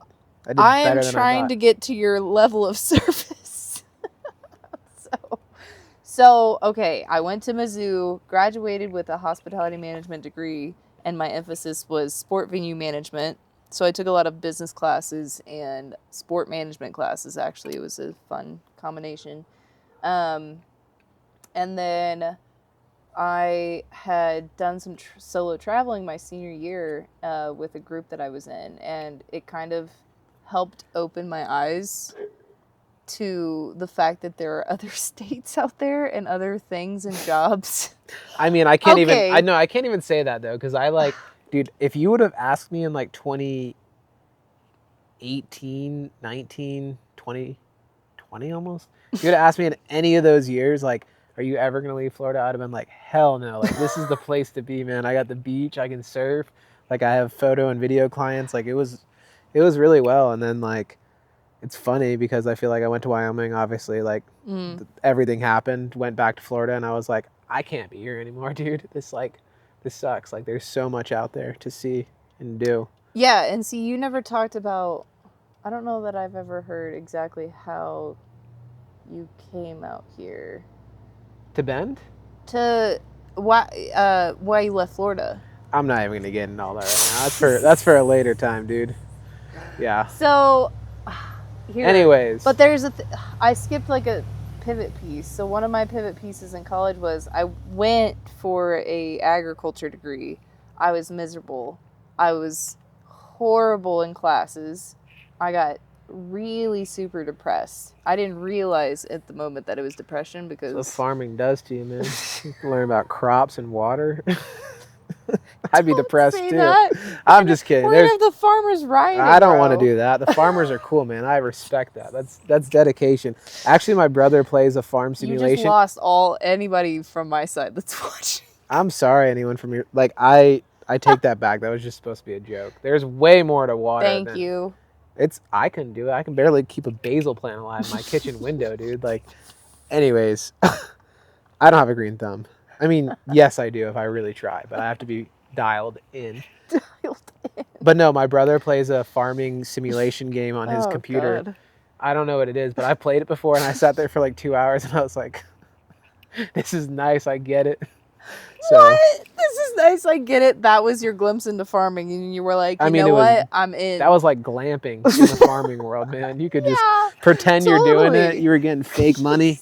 I am trying to get to your level of service. So okay, I went to Mizzou, graduated with a hospitality management degree, and my emphasis was sport venue management. So I took a lot of business classes and sport management classes, actually. It was a fun combination. And then I had done some solo traveling my senior year with a group that I was in. And it kind of helped open my eyes to the fact that there are other states out there and other things and jobs. I mean, I can't even say that, though, because I like... Dude, if you would have asked me in like 2018, 19, 20 almost, if you would have asked me in any of those years, like, are you ever going to leave Florida? I'd have been like, hell no. Like, this is the place to be, man. I got the beach. I can surf. Like, I have photo and video clients. Like, it was really well. And then, like, it's funny because I feel like I went to Wyoming, obviously. Like, everything happened, went back to Florida, and I was like, I can't be here anymore, dude. This sucks. Like, there's so much out there to see and do. Yeah, and see, you never talked about... I don't know that I've ever heard exactly how you came out here. To Bend? Why you left Florida. I'm not even going to get into all that right now. That's for a later time, dude. Yeah. So, anyways. But I skipped like a pivot piece. So one of my pivot pieces in college was I went for a agriculture degree. I was miserable. I was horrible in classes. I got really super depressed. I didn't realize at the moment that it was depression because... That's what farming does to you, man. You can learn about crops and water. I'd be depressed too. That. I'm just kidding. We're gonna have the farmers rioting. I don't want to do that. The farmers are cool, man. I respect that. That's dedication. Actually, my brother plays a farm simulation. You just lost anybody from my side that's watching. I'm sorry, anyone from your... Like, I take that back. That was just supposed to be a joke. There's way more to water. Thank you. I couldn't do it. I can barely keep a basil plant alive in my kitchen window, dude. Like, anyways, I don't have a green thumb. I mean, yes, I do if I really try, but I have to be dialed in. But no, my brother plays a farming simulation game on his computer. God. I don't know what it is, but I played it before, and I sat there for like 2 hours, and I was like, this is nice. I get it. So, what? This is nice. I get it. That was your glimpse into farming, and you were like, you know what? I'm in. That was like glamping in the farming world, man. You could just pretend you're doing it. You were getting fake money.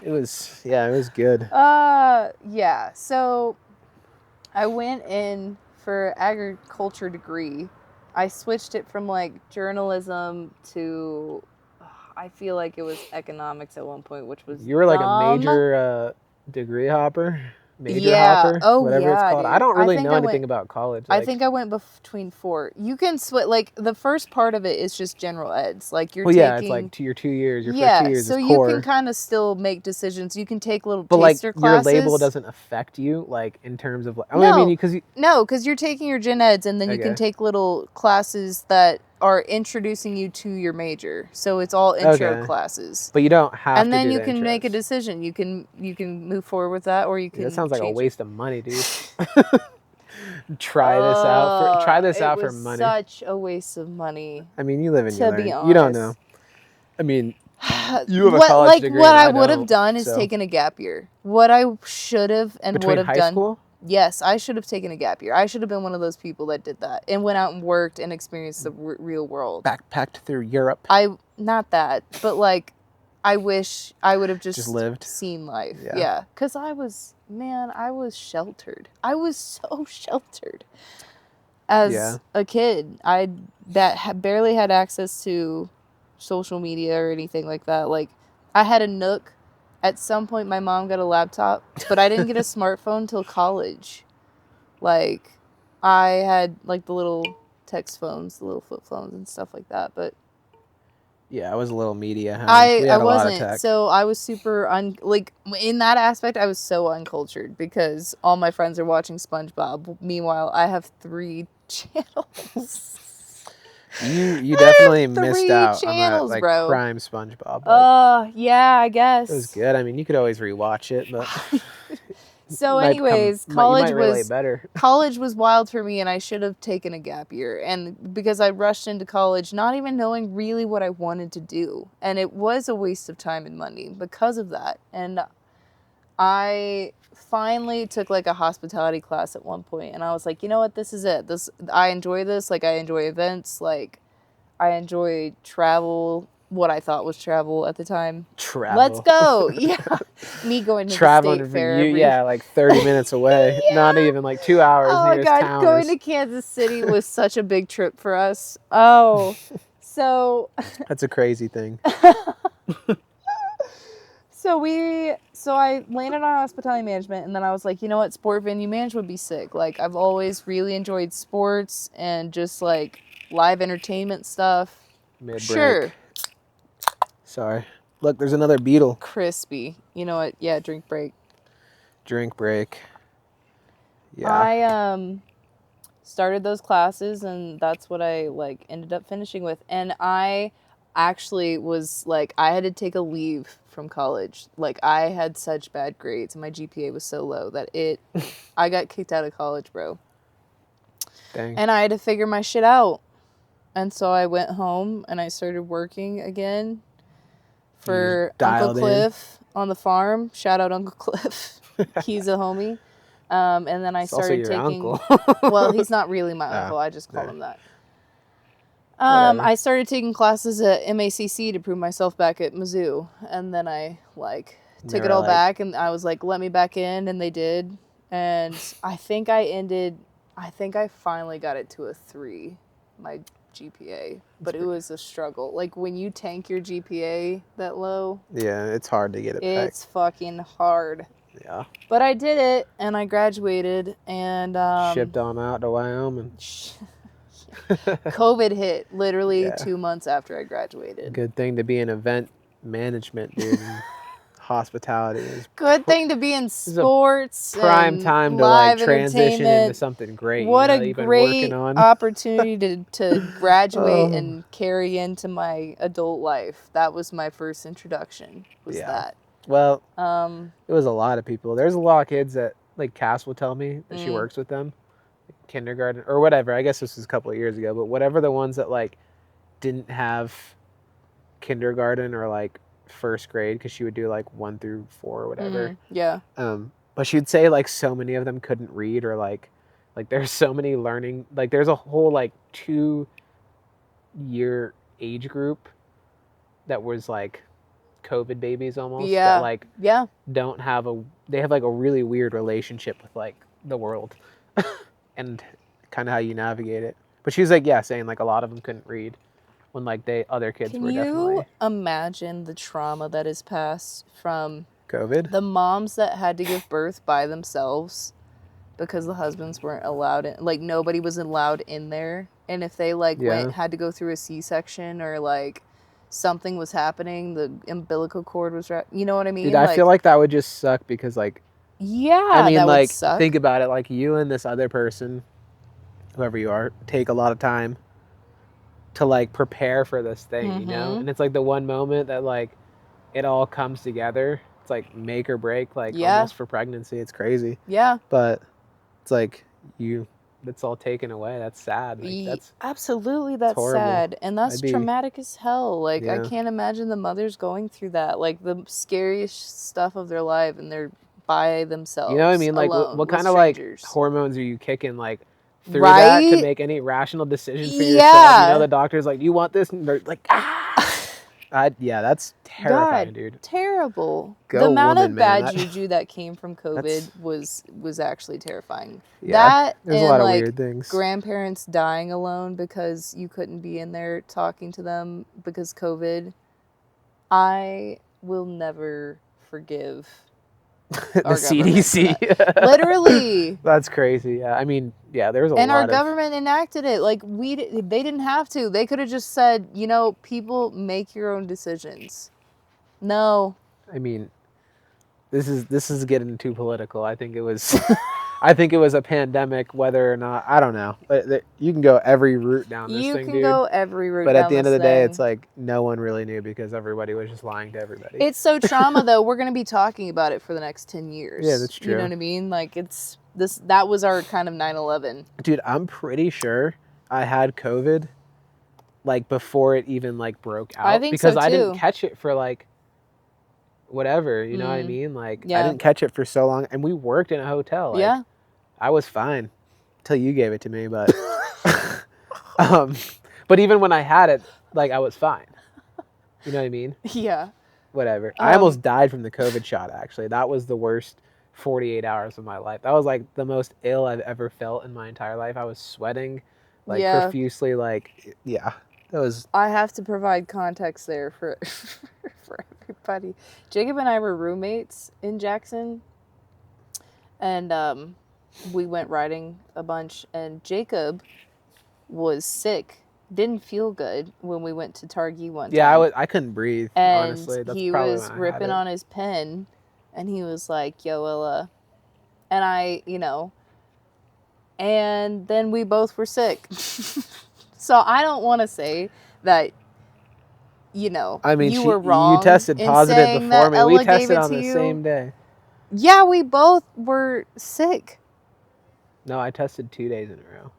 It was good. Yeah. So I went in for agriculture degree. I switched it from like journalism to, I feel like it was economics at one point, which was You were like a major degree hopper. Major hopper, whatever it's called. Dude. I don't really know anything about college. I think I went between 4. You can switch, like, the first part of it is just general eds. Like, you're taking... yeah, it's like your 2 years. Your first 2 years is core. So you can kind of still make decisions. You can take little taster classes. But, like, your label doesn't affect you, like, in terms of... Like, because you're taking your gen eds, and then you can take little classes that are introducing you to your major. So it's all intro classes. But you don't have to and then you can make a decision. You can move forward with that, or you can... that sounds like a waste of money, dude. Try this out for money. Such a waste of money. I mean, you live and you learn. You don't know. I mean, you have a college like degree. What I would have done is taken a gap year. What I should have and would have done. Between high school? Yes, I should have taken a gap year. I should have been one of those people that did that and went out and worked and experienced the real world. Backpacked through Europe. Not that, but like, I wish I would have just lived, seen life. Yeah, because I was sheltered. I was so sheltered as a kid. I barely had access to social media or anything like that. Like, I had a Nook. At some point, my mom got a laptop, but I didn't get a smartphone till college. Like, I had, like, the little text phones, the little flip phones and stuff like that, but... Yeah, I was a little media. I wasn't, so I was super, in that aspect, I was so uncultured, because all my friends are watching SpongeBob. Meanwhile, I have 3 channels. You definitely missed out on that, like, prime SpongeBob. Yeah, I guess. It was good. I mean, you could always rewatch it, but... So anyways, college was wild for me, and I should have taken a gap year. And because I rushed into college, not even knowing really what I wanted to do. And it was a waste of time and money because of that. And I finally took like a hospitality class at one point, and I was like, you know what, this is it. I enjoy this. Like, I enjoy events. Like, I enjoy travel. What I thought was travel at the time. Travel. Let's go. Yeah. Me going to the state fair. Like 30 minutes away. Not even like 2 hours. Oh my God. Going to Kansas City was such a big trip for us. Oh, so. That's a crazy thing. So I landed on hospitality management, and then I was like, you know what, sport venue management would be sick. Like, I've always really enjoyed sports and just like live entertainment stuff. Mid-break. Sure. Sorry. Look, there's another beetle. Crispy. You know what? Yeah, drink break. Drink break. Yeah. I started those classes, and that's what I like ended up finishing with. And I actually was like, I had to take a leave from college. Like, I had such bad grades, and my GPA was so low that I got kicked out of college, bro. Dang. And I had to figure my shit out. And so I went home and I started working again for Uncle Cliff on the farm. Shout out Uncle Cliff. He's a homie. And then I started taking... Well, he's not really my uncle. I just call him that. I started taking classes at MACC to prove myself back at Mizzou. And then I, took it all back, and I was like, let me back in, and they did. And I think I finally got it to a 3, my GPA. But it was a struggle. Like, when you tank your GPA that low... Yeah, it's hard to get it back. It's fucking hard. Yeah. But I did it, and I graduated, and... shipped on out to Wyoming. COVID hit literally 2 months after I graduated. Good thing to be in event management, dude. hospitality is good thing to be in sports. Prime time to like transition into something great. What a great opportunity to graduate and carry into my adult life. That was my first introduction. That. Well, it was a lot of people. There's a lot of kids that like Cass will tell me that she works with them, kindergarten or whatever. I guess this was a couple of years ago, but whatever the ones that like didn't have kindergarten or like first grade, because she would do like 1 through 4 or whatever. But she'd say like so many of them couldn't read, or like there's so many learning, like there's a whole like 2-year age group that was like COVID babies almost. That like don't have they have like a really weird relationship with like the world and kind of how you navigate it. But she was like, saying like a lot of them couldn't read when like other kids were definitely. Can you imagine the trauma that is passed from COVID? The moms that had to give birth by themselves because the husbands weren't allowed in, like nobody was allowed in there, and if they like had to go through a C-section or like something was happening, the umbilical cord was you know what I mean? Dude, I feel like that would just suck because like I mean that like would suck. Think about it, like you and this other person, whoever you are, take a lot of time to like prepare for this thing, you know? And it's like the one moment that like it all comes together. It's like make or break, like almost for pregnancy. It's crazy. But it's like that's all taken away. That's sad. Like, that's sad. And that's traumatic as hell. Like I can't imagine the mothers going through that. Like the scariest stuff of their life, and they're by themselves. You know what I mean? Like what kind of like hormones are you kicking like through that to make any rational decision for yourself? You know, the doctor's like, "You want this?" And they're like, that's terrifying, dude. Terrible. The amount of bad juju that came from COVID was actually terrifying. That there's a lot of weird things. Grandparents dying alone because you couldn't be in there talking to them because COVID. I will never forgive the CDC. Literally. That's crazy. Yeah, I mean, there's a lot. And our government enacted it. Like they didn't have to. They could have just said, people make your own decisions. No. I mean, this is getting too political. I think it was a pandemic, whether or not, I don't know. But you can go every route down this thing, dude. You can go every route down this thing. But at the end of the day, it's like no one really knew because everybody was just lying to everybody. It's so trauma, though. We're going to be talking about it for the next 10 years. Yeah, that's true. You know what I mean? Like, that was our kind of 9/11. Dude, I'm pretty sure I had COVID, like, before it even, like, broke out. I think because so, too. I didn't catch it for, like, whatever, you know what I mean? Like, I didn't catch it for so long, and we worked in a hotel. Like, I was fine till you gave it to me, but but even when I had it, like, I was fine. You know what I mean? Yeah. Whatever. I almost died from the COVID shot, actually. That was the worst 48 hours of my life. That was, like, the most ill I've ever felt in my entire life. I was sweating, like, profusely, like, that was... I have to provide context there for everybody. Jacob and I were roommates in Jackson, and we went riding a bunch, and Jacob was sick, didn't feel good when we went to Targhee one time. I couldn't breathe, and honestly. That's he probably was ripping on his pen, and he was like, "Yo, Ella," and I, and then we both were sick. So I don't want to say that, I mean, you were wrong. You tested positive before me. We tested on the same day. Yeah, we both were sick. No, I tested 2 days in a row.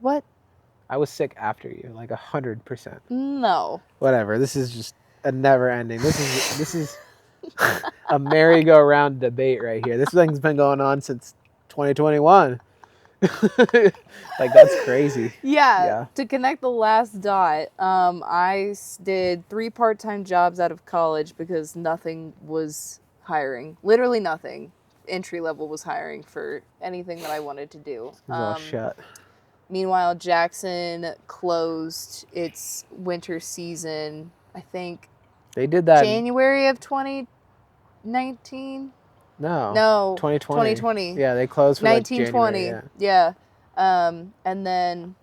What? I was sick after you, like 100%. No. Whatever. This is just a never ending. This is a merry-go-round debate right here. This thing's been going on since 2021. Like, that's crazy. Yeah. To connect the last dot, I did 3 part-time jobs out of college because nothing was hiring. Literally nothing. Entry level was hiring for anything that I wanted to do. It was all shut. Meanwhile, Jackson closed its winter season, I think. They did that January of 2019. No. 2020. 2020. Yeah, they closed for 1920. Like January, And then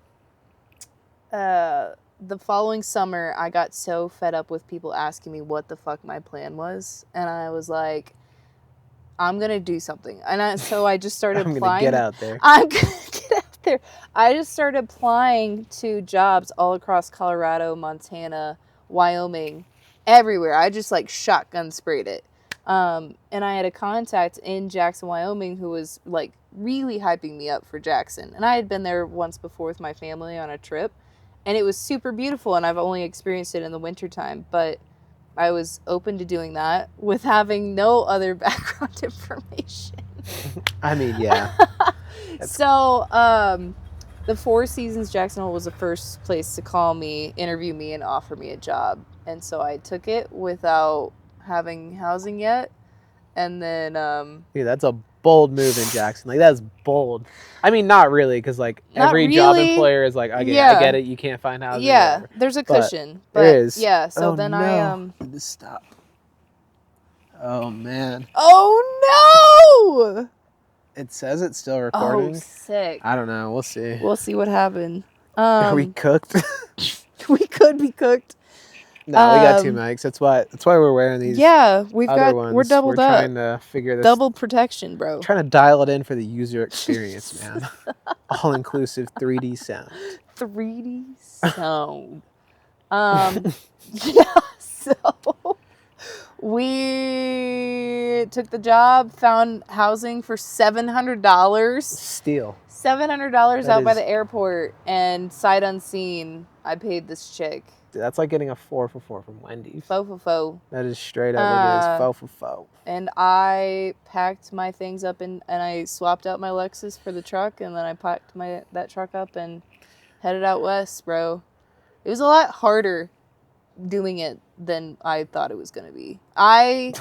the following summer, I got so fed up with people asking me what the fuck my plan was. And I was like, I'm going to do something. And so I just started applying. I'm going to get out there. I'm going to get out there. I just started applying to jobs all across Colorado, Montana, Wyoming, everywhere. I just like shotgun sprayed it. And I had a contact in Jackson, Wyoming who was like really hyping me up for Jackson. And I had been there once before with my family on a trip. And it was super beautiful, and I've only experienced it in the wintertime. But I was open to doing that with having no other background information. I mean, yeah. So, the Four Seasons Jacksonville was the first place to call me, interview me, and offer me a job. And so I took it without having housing yet. And then... Dude, that's a bold move in Jackson. Like, that's bold. I mean, not really, because, like, every job employer is like, okay, I get it, you can't find housing. Yeah, whatever. There's a cushion. But there is. Yeah, so then no. I... This stop. Oh, man. Oh, no! It says it's still recording. Oh, sick. I don't know. We'll see. We'll see what happened. Are we cooked? We could be cooked. No, we got two mics. That's why we're wearing these. Yeah, ones. We're doubled up. We're trying to figure this. Double protection, bro. Trying to dial it in for the user experience, man. All inclusive 3D sound. 3D sound. Yeah. So we took the job, found housing for $700. Steal. $700 out by the airport, and sight unseen, I paid this chick. That's like getting a 4 for $4 from Wendy's. Faux for faux. That is straight up what it is. Faux for faux. And I packed my things up and I swapped out my Lexus for the truck, and then I packed that truck up and headed out west, bro. It was a lot harder doing it than I thought it was going to be. I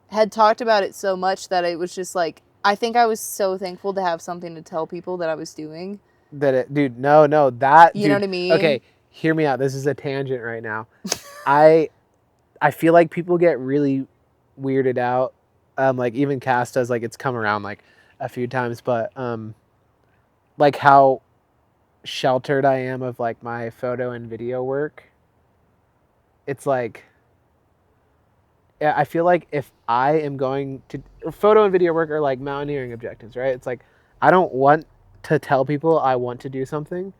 had talked about it so much that it was just like, I think I was so thankful to have something to tell people that I was doing. Dude, no, that. You know what I mean? Okay. Hear me out. This is a tangent right now. I feel like people get really weirded out. Like even Cass does, like it's come around like a few times, but like how sheltered I am of like my photo and video work. It's like, I feel like if I am going to photo and video work are like mountaineering objectives, right? It's like, I don't want to tell people I want to do something,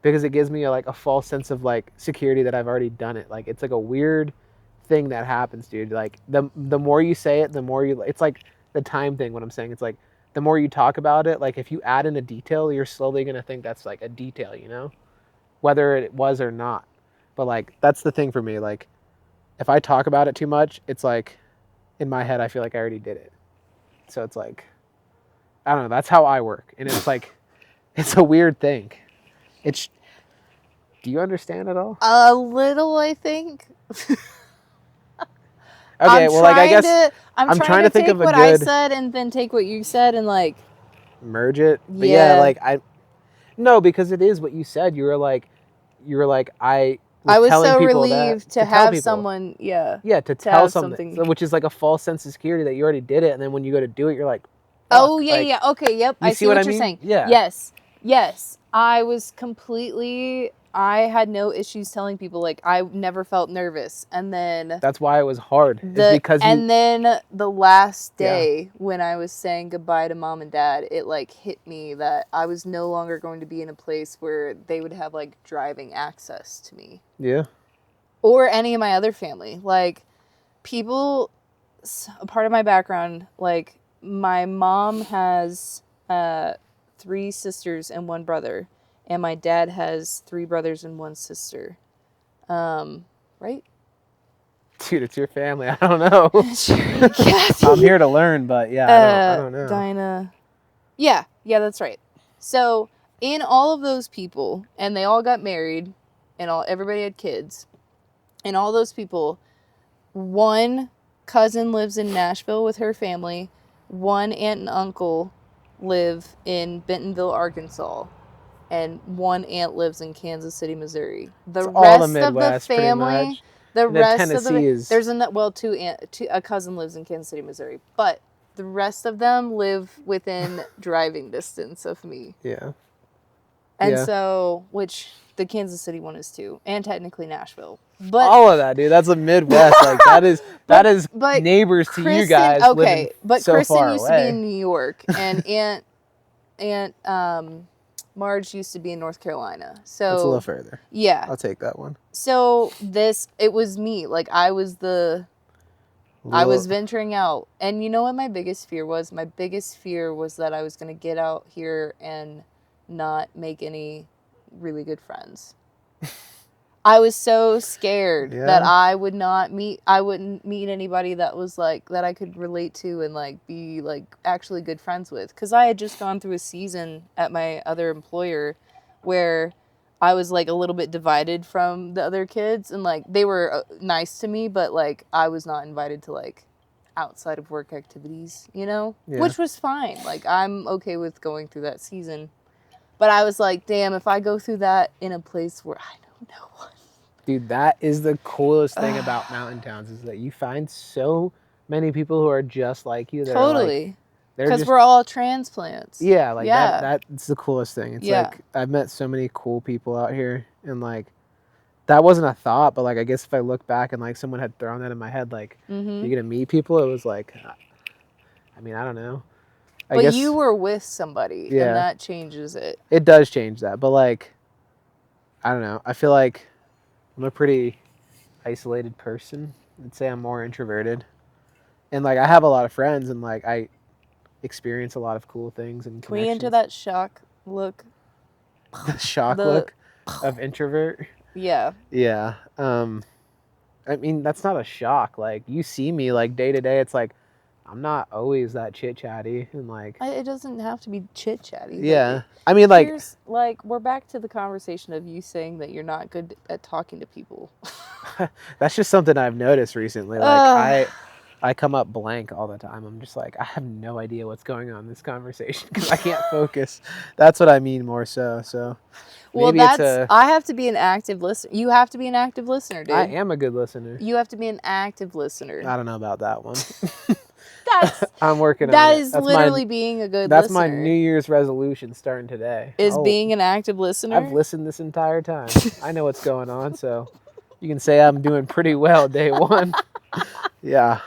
because it gives me a false sense of like security that I've already done it. Like it's like a weird thing that happens, dude. Like the more you say it, the more it's like the time thing. What I'm saying, it's like the more you talk about it, like if you add in a detail, you're slowly gonna think that's like a detail, you know, whether it was or not. But like that's the thing for me. Like if I talk about it too much, it's like in my head I feel like I already did it. So it's like, I don't know. That's how I work, and it's like it's a weird thing. Do you understand at all? A little, I think. Okay, well, like I guess I'm trying to think of what I said and then take what you said and like merge it. But yeah, like no, because it is what you said. You were like I was so relieved to have someone, to tell something, which is like a false sense of security that you already did it, and then when you go to do it, you're like, oh yeah, okay, yep, I see what you're saying. Yeah, yes, I had no issues telling people, like I never felt nervous, and then that's why it was hard. Then the last day when I was saying goodbye to mom and dad, it like hit me that I was no longer going to be in a place where they would have like driving access to me. Yeah. Or any of my other family. Like people, a part of my background, like my mom has 3 sisters and 1 brother. And my dad has 3 brothers and 1 sister. Right? Dude, it's your family. I don't know. Kathy. I'm here to learn, but I don't know. Dinah. Yeah, that's right. So, in all of those people, and they all got married, and everybody had kids, and all those people, 1 cousin lives in Nashville with her family, 1 aunt and uncle live in Bentonville, Arkansas. And 1 aunt lives in Kansas City, Missouri. The rest of the family, a cousin lives in Kansas City, Missouri. But the rest of them live within driving distance of me. Yeah. And so, which the Kansas City one is too, and technically Nashville. But all of that, dude. That's the Midwest. Like that is neighbors to you guys. Okay, but so Kristen used away. to be in New York, and Aunt Marge used to be in North Carolina. So it's a little further. Yeah, I'll take that one. So it was me. Like I was venturing out, and you know what my biggest fear was? My biggest fear was that I was going to get out here and not make any really good friends. I was so scared that I wouldn't meet anybody that was like, that I could relate to and like be like actually good friends with. Cause I had just gone through a season at my other employer where I was like a little bit divided from the other kids, and like they were nice to me, but like I was not invited to like outside of work activities, you know, which was fine. Like I'm okay with going through that season. But I was like, damn, if I go through that in a place where I know no one. Dude, that is the coolest thing about mountain towns, is that you find so many people who are just like you. Totally. Because we're all transplants. Yeah, like that's the coolest thing. It's like I've met so many cool people out here, and like that wasn't a thought, but like I guess if I look back and like someone had thrown that in my head, like you're gonna meet people, it was like, I mean, I don't know. I guess you were with somebody, and that changes it. It does change that, but like, I don't know. I feel like I'm a pretty isolated person. I'd say I'm more introverted, and like I have a lot of friends, and like I experience a lot of cool things and connections. Can we enter that shock look? The shock look of introvert. Yeah. Yeah. I mean, that's not a shock. Like you see me like day to day. It's like I'm not always that chit chatty, and like it doesn't have to be chit chatty. Yeah, I mean, like we're back to the conversation of you saying that you're not good at talking to people. That's just something I've noticed recently. Like I come up blank all the time. I'm just like, I have no idea what's going on in this conversation because I can't focus. That's what I mean more so. So well, I have to be an active listener. You have to be an active listener, dude. I am a good listener. You have to be an active listener. I don't know about that one. I'm working on it. That is literally being a good listener. That's my New Year's resolution starting today. Is being an active listener? I've listened this entire time. I know what's going on, so you can say I'm doing pretty well day one. Yeah.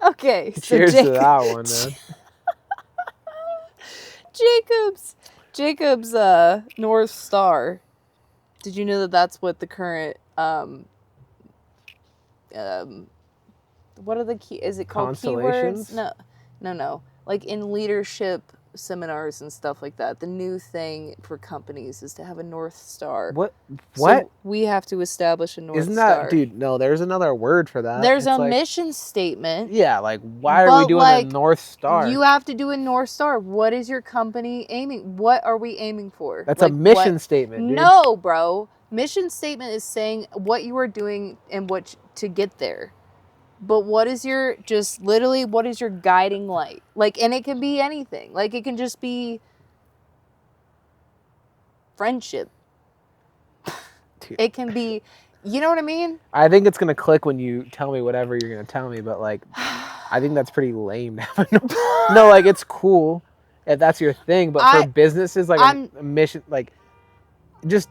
Okay. Cheers to that one, man. Jacob's North Star. Did you know that that's what the current what are the key? Is it called keywords? No. Like in leadership seminars and stuff like that, the new thing for companies is to have a North Star. What? So we have to establish a North Star. Isn't that, dude? No, there's another word for that. There's a mission statement. Yeah, like why are we doing a North Star? You have to do a North Star. What is your company aiming? What are we aiming for? That's a mission statement, dude. No, bro. Mission statement is saying what you are doing and what to get there. But what is your guiding light? Like, and it can be anything. Like, it can just be friendship. Dude. It can be, you know what I mean? I think it's going to click when you tell me whatever you're going to tell me, but like, I think that's pretty lame. No, like, it's cool if that's your thing, but for businesses, like a mission, like, just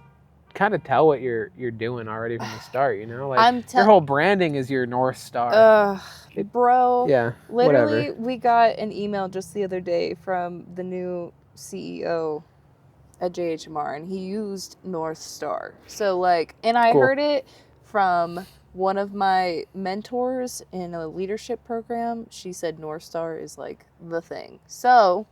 kind of tell what you're doing already from the start, you know, like your whole branding is your North Star. Bro. Yeah. Literally, we got an email just the other day from the new CEO at JHMR, and he used North Star. So like, and I heard it from one of my mentors in a leadership program. She said North Star is like the thing. So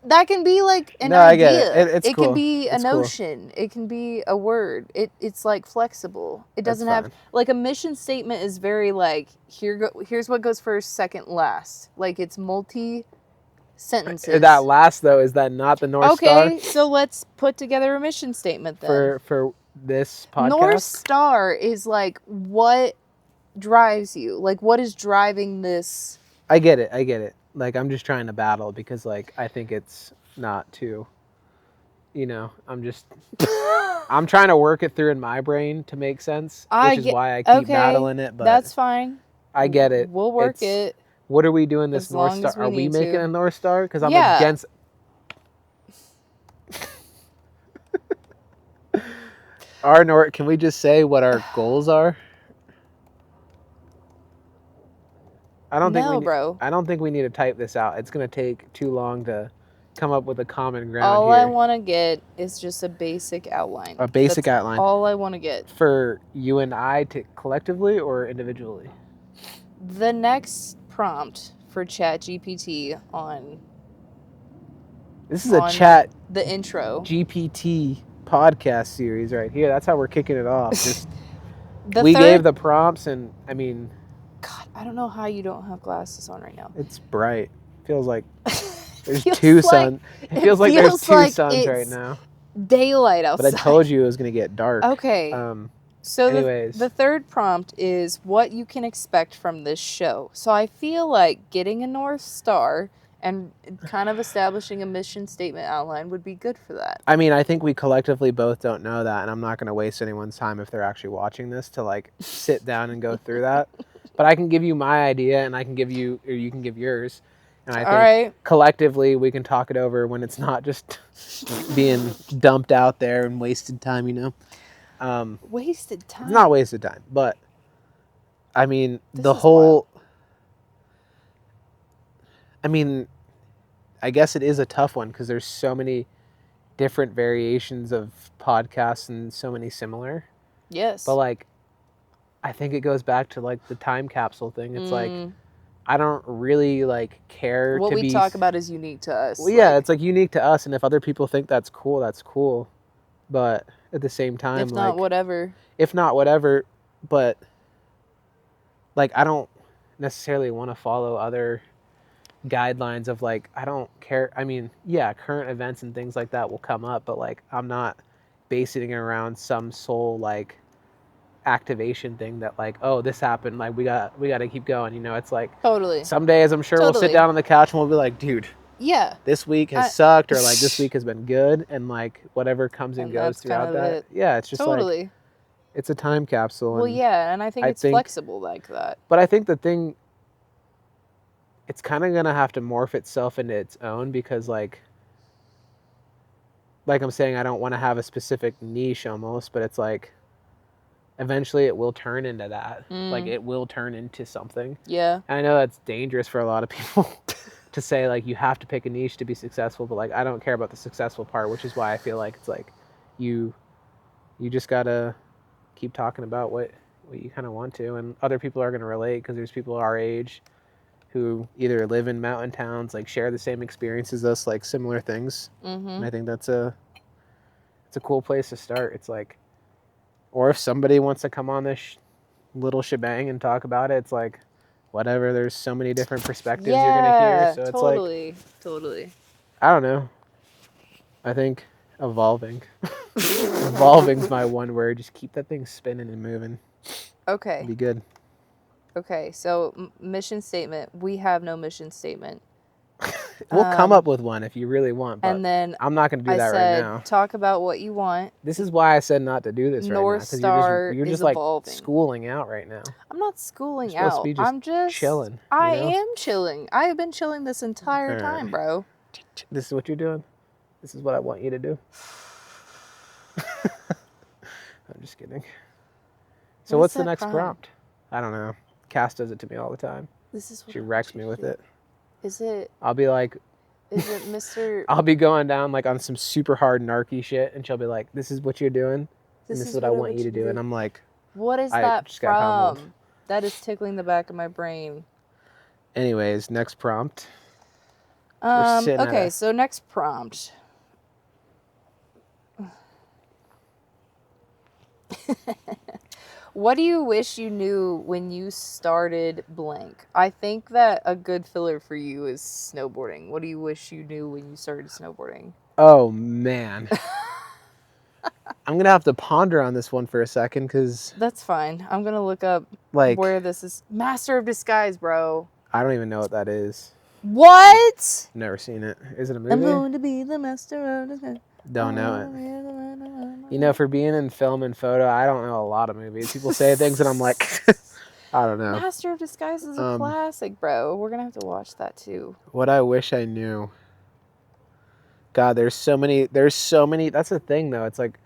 that can be like an idea. I get it. It cool. Can be a notion. Cool. It can be a word. It's like flexible. It doesn't have like a mission statement is very like here's what goes first, second, last. Like it's multi sentences. That last though, is that not the North Star? Okay, so let's put together a mission statement then. For this podcast. North Star is like what drives you. Like what is driving this? I get it. Like, I'm just trying to battle because, like, I think it's not too, you know, I'm trying to work it through in my brain to make sense, which is why I keep battling it. But that's fine. I get it. We'll work it. What are we doing this North Star? Are we making a North Star? Because I'm against, Can we just say what our goals are? I don't think we need to type this out. It's gonna take too long to come up with a common ground all here. I want to get is just a basic outline. That's outline. All I want to get. For you and I to collectively or individually? The next prompt for ChatGPT on... This is a chat... The intro. GPT podcast series right here. That's how we're kicking it off. Just gave the prompts and, I mean... God, I don't know how you don't have glasses on right now. It's bright. Feels like... There's two suns. It feels like there's two suns right now. Daylight outside. But I told you it was going to get dark. Okay. So the third prompt is what you can expect from this show. So I feel like getting a North Star and kind of establishing a mission statement outline would be good for that. I mean, I think we collectively both don't know that, and I'm not going to waste anyone's time if they're actually watching this to like sit down and go through that. But I can give you my idea, and I can give you, or you can give yours. And I think collectively we can talk it over when it's not just being dumped out there and wasted time, you know? Wasted time? It's not wasted time, but I mean, I guess it is a tough one because there's so many different variations of podcasts and so many similar. Yes. But like, I think it goes back to like the time capsule thing. It's like, I don't really like care what we talk about is unique to us. Well, yeah, it's like unique to us, and if other people think that's cool, that's cool. But at the same time, if not whatever. But like I don't necessarily want to follow other guidelines of like I don't care. I mean, yeah, current events and things like that will come up, but like I'm not basing it around some sole like activation thing that like, oh, this happened, like we got to keep going, you know? It's like totally some days I'm sure we'll sit down on the couch and we'll be like, dude, yeah, this week has sucked, or like this week has been good, and like whatever comes and goes throughout that. Yeah, it's just like it's a time capsule. Well, yeah, and I think it's flexible like that. But I think the thing, it's kind of gonna have to morph itself into its own because like I'm saying, I don't want to have a specific niche almost, but it's like eventually it will turn into that. Like it will turn into something. Yeah. And I know that's dangerous for a lot of people to say like you have to pick a niche to be successful, but like I don't care about the successful part, which is why I feel like it's like you just gotta keep talking about what you kind of want to, and other people are going to relate because there's people our age who either live in mountain towns, like share the same experiences as us, like similar things. And I think it's a cool place to start. It's like, or if somebody wants to come on this little shebang and talk about it, it's like, whatever. There's so many different perspectives you're going to hear. So it's like, totally. I don't know. I think evolving. Evolving's my one word. Just keep that thing spinning and moving. Okay. It'd be good. Okay, so mission statement. We have no mission statement. We'll come up with one if you really want, but and then I'm not going to do that right now. Talk about what you want. This is why I said not to do this North right now. Star you're just is like evolving. schooling out right now. I'm not schooling you're out. I'm just chilling. I am chilling. I have been chilling this entire time, bro. This is what you're doing? This is what I want you to do? I'm just kidding. So what's the next prompt? I don't know. Cass does it to me all the time. She wrecks me with it. Is it? I'll be like, is it Mr. I'll be going down like on some super hard narky shit, and she'll be like, "This is what you're doing, and this is what I want you to do." And I'm like, "What is that from?" That is tickling the back of my brain. Anyways, next prompt. Okay, so next prompt. What do you wish you knew when you started blank? I think that a good filler for you is snowboarding. What do you wish you knew when you started snowboarding? Oh, man. I'm going to have to ponder on this one for a second because... That's fine. I'm going to look up where this is. Master of Disguise, bro. I don't even know what that is. What? Never seen it. Is it a movie? I'm going to be the master of disguise. Don't know it. You know, for being in film and photo, I don't know a lot of movies. People say things and I'm like, I don't know. Master of Disguise is a classic, bro. We're going to have to watch that too. What I wish I knew. God, there's so many. That's the thing, though. It's like,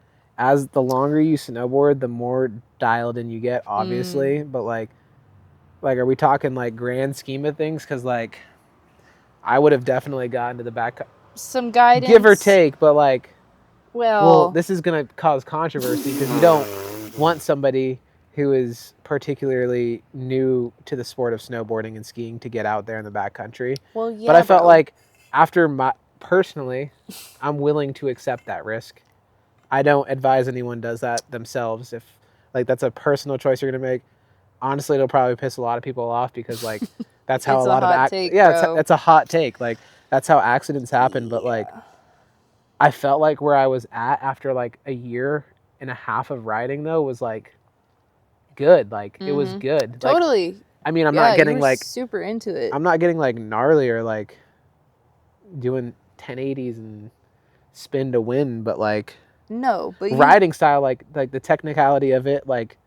as the longer you snowboard, the more dialed in you get, obviously. But like, are we talking like grand scheme of things? Because like, I would have definitely gotten to the back. Some guidance, give or take, but like, well, this is gonna cause controversy because you don't want somebody who is particularly new to the sport of snowboarding and skiing to get out there in the backcountry. Well, yeah, but I felt like personally, I'm willing to accept that risk. I don't advise anyone does that themselves. If like that's a personal choice you're gonna make, honestly, it'll probably piss a lot of people off because like that's how a lot of it's a hot take. Like that's how accidents happen. But like, I felt like where I was at after like a year and a half of riding though was like good. Like it was good. Totally. Like, I mean, I'm not getting like super into it. I'm not getting like gnarly or like doing 1080s and spin to win, but like no, but riding style, like the technicality of it, like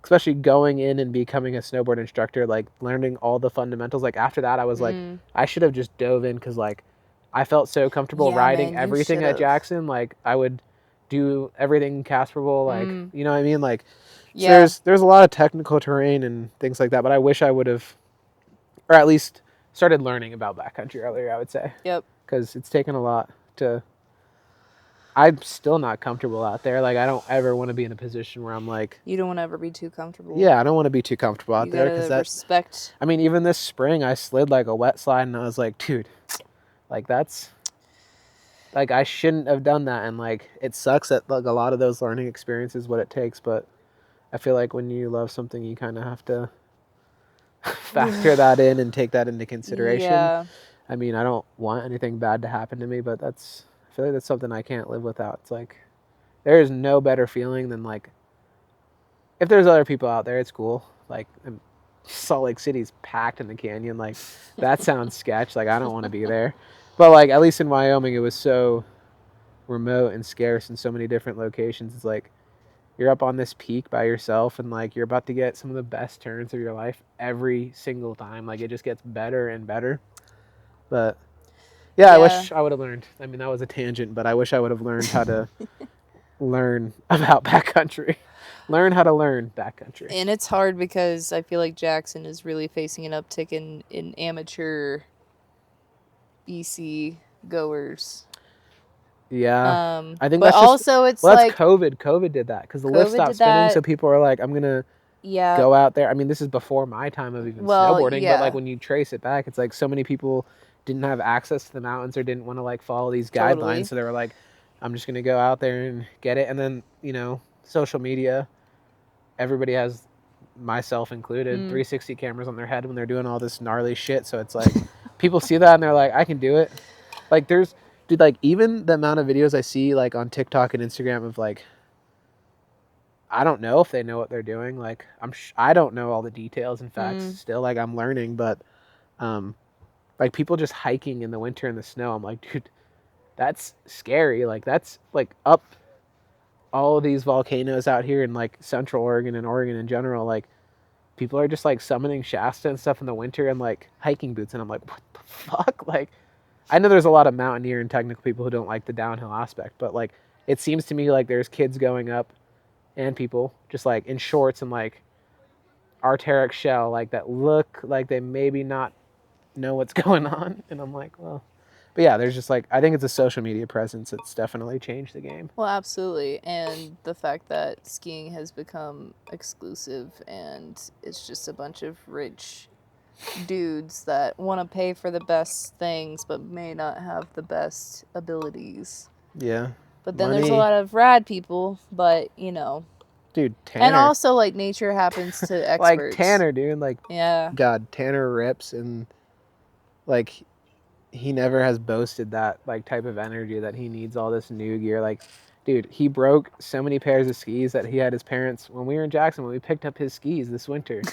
especially going in and becoming a snowboard instructor, like learning all the fundamentals. Like after that, I was like, I should have just dove in because like I felt so comfortable riding everything at Jackson. Like I would do everything Casperable, like you know what I mean? Like so there's a lot of technical terrain and things like that, but I wish I would have, or at least started learning about backcountry earlier, I would say. Yep. Because it's taken a lot to. I'm still not comfortable out there. Like I don't ever want to be in a position where I'm like. You don't want to ever be too comfortable. Yeah, I don't want to be too comfortable out there because that. Respect. I mean, even this spring, I slid like a wet slide, and I was like, dude, like that's. Like I shouldn't have done that, and like it sucks that like a lot of those learning experiences what it takes, but I feel like when you love something, you kind of have to factor that in and take that into consideration. Yeah. I mean, I don't want anything bad to happen to me, but I feel like that's something I can't live without. It's like, there is no better feeling than like, if there's other people out there, it's cool. Like, Salt Lake City's packed in the canyon. Like, that sounds sketch. Like, I don't want to be there. But like, at least in Wyoming, it was so remote and scarce in so many different locations. It's like, you're up on this peak by yourself and like, you're about to get some of the best turns of your life every single time. Like, it just gets better and better. But yeah, I wish I would have learned. I mean, that was a tangent, but I wish I would have learned how to learn about backcountry. Learn how to learn backcountry. And it's hard because I feel like Jackson is really facing an uptick in amateur BC goers. Yeah. I think but that's also just, it's well, like COVID. COVID did that because the lift stopped spinning, so people are like, I'm gonna go out there. I mean, this is before my time of even snowboarding, but like when you trace it back, it's like so many people didn't have access to the mountains or didn't want to like follow these guidelines, so they were like, I'm just gonna go out there and get it. And then, you know, social media, everybody has, myself included, 360 cameras on their head when they're doing all this gnarly shit, so it's like people see that and they're like, I can do it. Like there's, dude, like even the amount of videos I see like on TikTok and Instagram of like, I don't know if they know what they're doing. Like I don't know all the details and facts still. Like I'm learning, but like people just hiking in the winter in the snow. I'm like, dude, that's scary. Like that's like up all of these volcanoes out here in like Central Oregon and Oregon in general. Like people are just like summoning Shasta and stuff in the winter and like hiking boots. And I'm like, what the fuck? Like, I know there's a lot of mountaineer and technical people who don't like the downhill aspect, but like it seems to me like there's kids going up and people just like in shorts and like Arc'teryx shell, like that look like they maybe not know what's going on. And I'm like, well, but yeah, there's just like, I think it's a social media presence that's definitely changed the game. Well, absolutely. And the fact that skiing has become exclusive and it's just a bunch of rich dudes that want to pay for the best things but may not have the best abilities. Yeah. But then there's a lot of rad people, but you know. Dude, Tanner. And also like nature happens to experts. Like Tanner, dude, like yeah. God, Tanner rips and like he never has boasted that like type of energy that he needs all this new gear. Like, dude, he broke so many pairs of skis that he had his parents when we were in Jackson, when we picked up his skis this winter.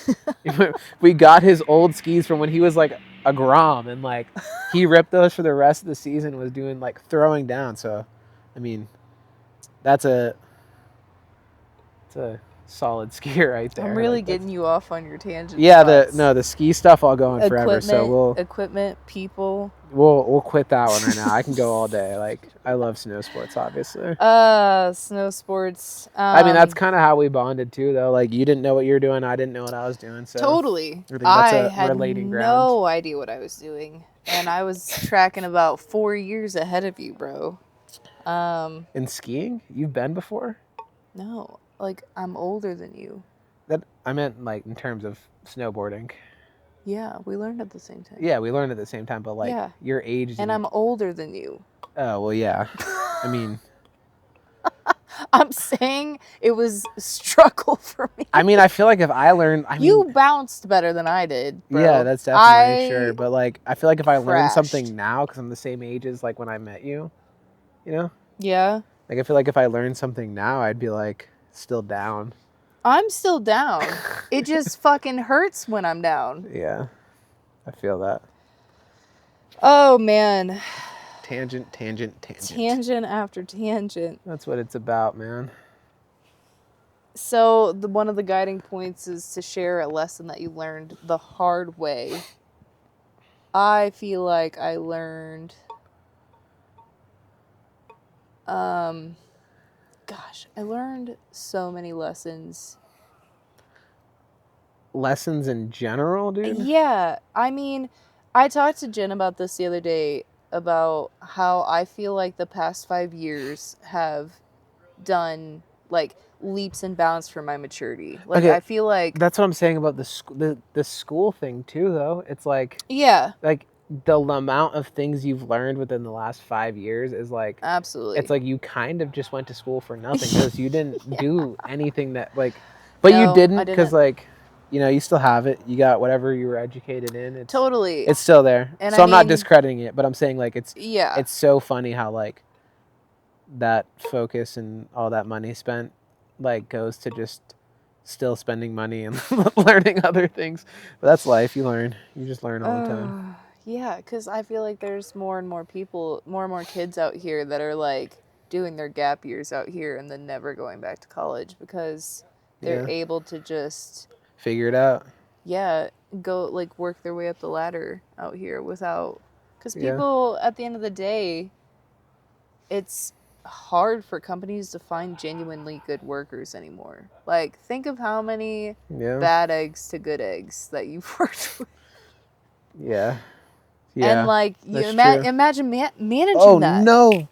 We got his old skis from when he was like a Grom, and like he ripped those for the rest of the season, was doing like throwing down. So I mean, it's a solid skier right there. I'm really getting you off on your tangent. Yeah, the ski stuff I'll go on forever. So equipment, people. We'll quit that one right now. I can go all day. Like, I love snow sports, obviously. Snow sports. I mean, that's kind of how we bonded too, though. Like, you didn't know what you were doing, I didn't know what I was doing. So totally, I had no idea what I was doing, and I was tracking about 4 years ahead of you, bro. In skiing, you've been before? No, like I'm older than you. That I meant like in terms of snowboarding. Yeah, we learned at the same time. Yeah, we learned at the same time, but like your age. And I'm older than you. Oh, well, yeah. I mean. I'm saying it was a struggle for me. I mean, I feel like if I learned. You bounced better than I did, bro. Yeah, that's definitely sure. But like, I feel like if I learned something now, because I'm the same age as like when I met you, you know? Yeah. Like, I feel like if I learned something now, I'd be like still down. I'm still down. It just fucking hurts when I'm down. Yeah, I feel that. Oh, man. Tangent. Tangent after tangent. That's what it's about, man. So, one of the guiding points is to share a lesson that you learned the hard way. I feel like I learned... Gosh, I learned so many lessons. Lessons in general, dude? Yeah. I mean, I talked to Jen about this the other day, about how I feel like the past 5 years have done, like, leaps and bounds for my maturity. Like, okay, I feel like... That's what I'm saying about the school thing, too, though. It's like... Yeah. Like... The amount of things you've learned within the last 5 years is like... Absolutely. It's like you kind of just went to school for nothing because you didn't do anything that, like... But no, you didn't because, like, you know, you still have it. You got whatever you were educated in. It's, totally. It's still there. And so I'm not discrediting it, but I'm saying, like, it's... Yeah. It's so funny how, like, that focus and all that money spent, like, goes to just still spending money and learning other things. But that's life. You learn. You just learn all the time. Yeah, because I feel like there's more and more people, more and more kids out here that are, like, doing their gap years out here and then never going back to college because they're able to just... Figure it out. Yeah, go, like, work their way up the ladder out here without... Because people, at the end of the day, it's hard for companies to find genuinely good workers anymore. Like, think of how many bad eggs to good eggs that you've worked with. Yeah. Yeah, and, like, you imagine managing that. Oh, no.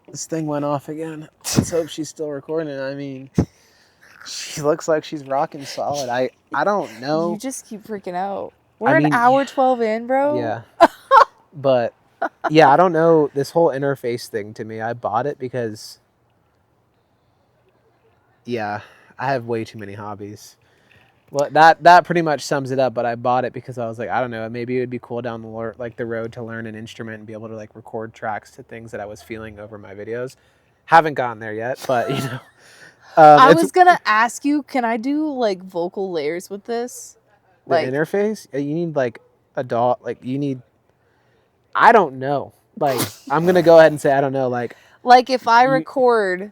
This thing went off again. Let's hope she's still recording. I mean, she looks like she's rocking solid. I don't know. You just keep freaking out. We're an hour 12 in, bro. Yeah. But, yeah, I don't know. This whole interface thing to me, I bought it because, I have way too many hobbies. Well, that pretty much sums it up, but I bought it because I was like, I don't know, maybe it would be cool down the road to learn an instrument and be able to, like, record tracks to things that I was feeling over my videos. Haven't gotten there yet, but, you know. I was going to ask you, can I do, like, vocal layers with this? The interface? You need, like, a DAW, like, you need, I don't know. Like, I'm going to go ahead and say I don't know, like. Like, if I record...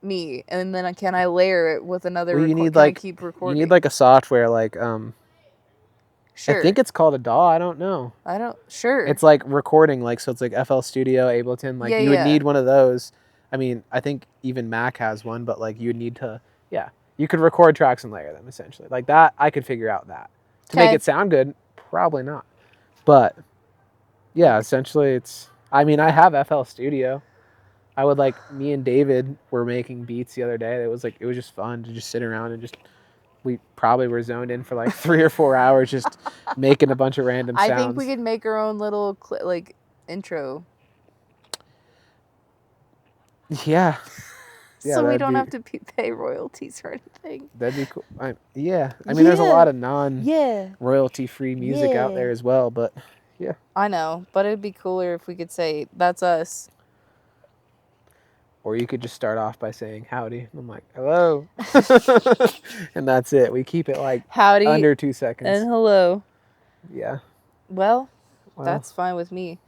me, and then can I layer it with another? Well, you need like keep recording? You need like a software, like Sure. I think it's called a DAW. I don't know. Sure. It's like recording, like, so it's like FL Studio, Ableton. Like you would need one of those. I mean, I think even Mac has one, but like you would need to. Yeah, you could record tracks and layer them essentially. Like that, I could figure out that to make it sound good. Probably not, but yeah, essentially it's. I mean, I have FL Studio. I would me and David were making beats the other day. It was just fun to just sit around and we probably were zoned in for like 3 or 4 hours just making a bunch of random sounds. I think we could make our own little intro. Yeah. So we don't have to pay royalties or anything. That'd be cool. I mean, there's a lot of royalty free music out there as well, but yeah. I know, but it'd be cooler if we could say, that's us. Or you could just start off by saying howdy. I'm like, hello. And that's it. We keep it like howdy under 2 seconds. And hello. Yeah. Well, that's fine with me.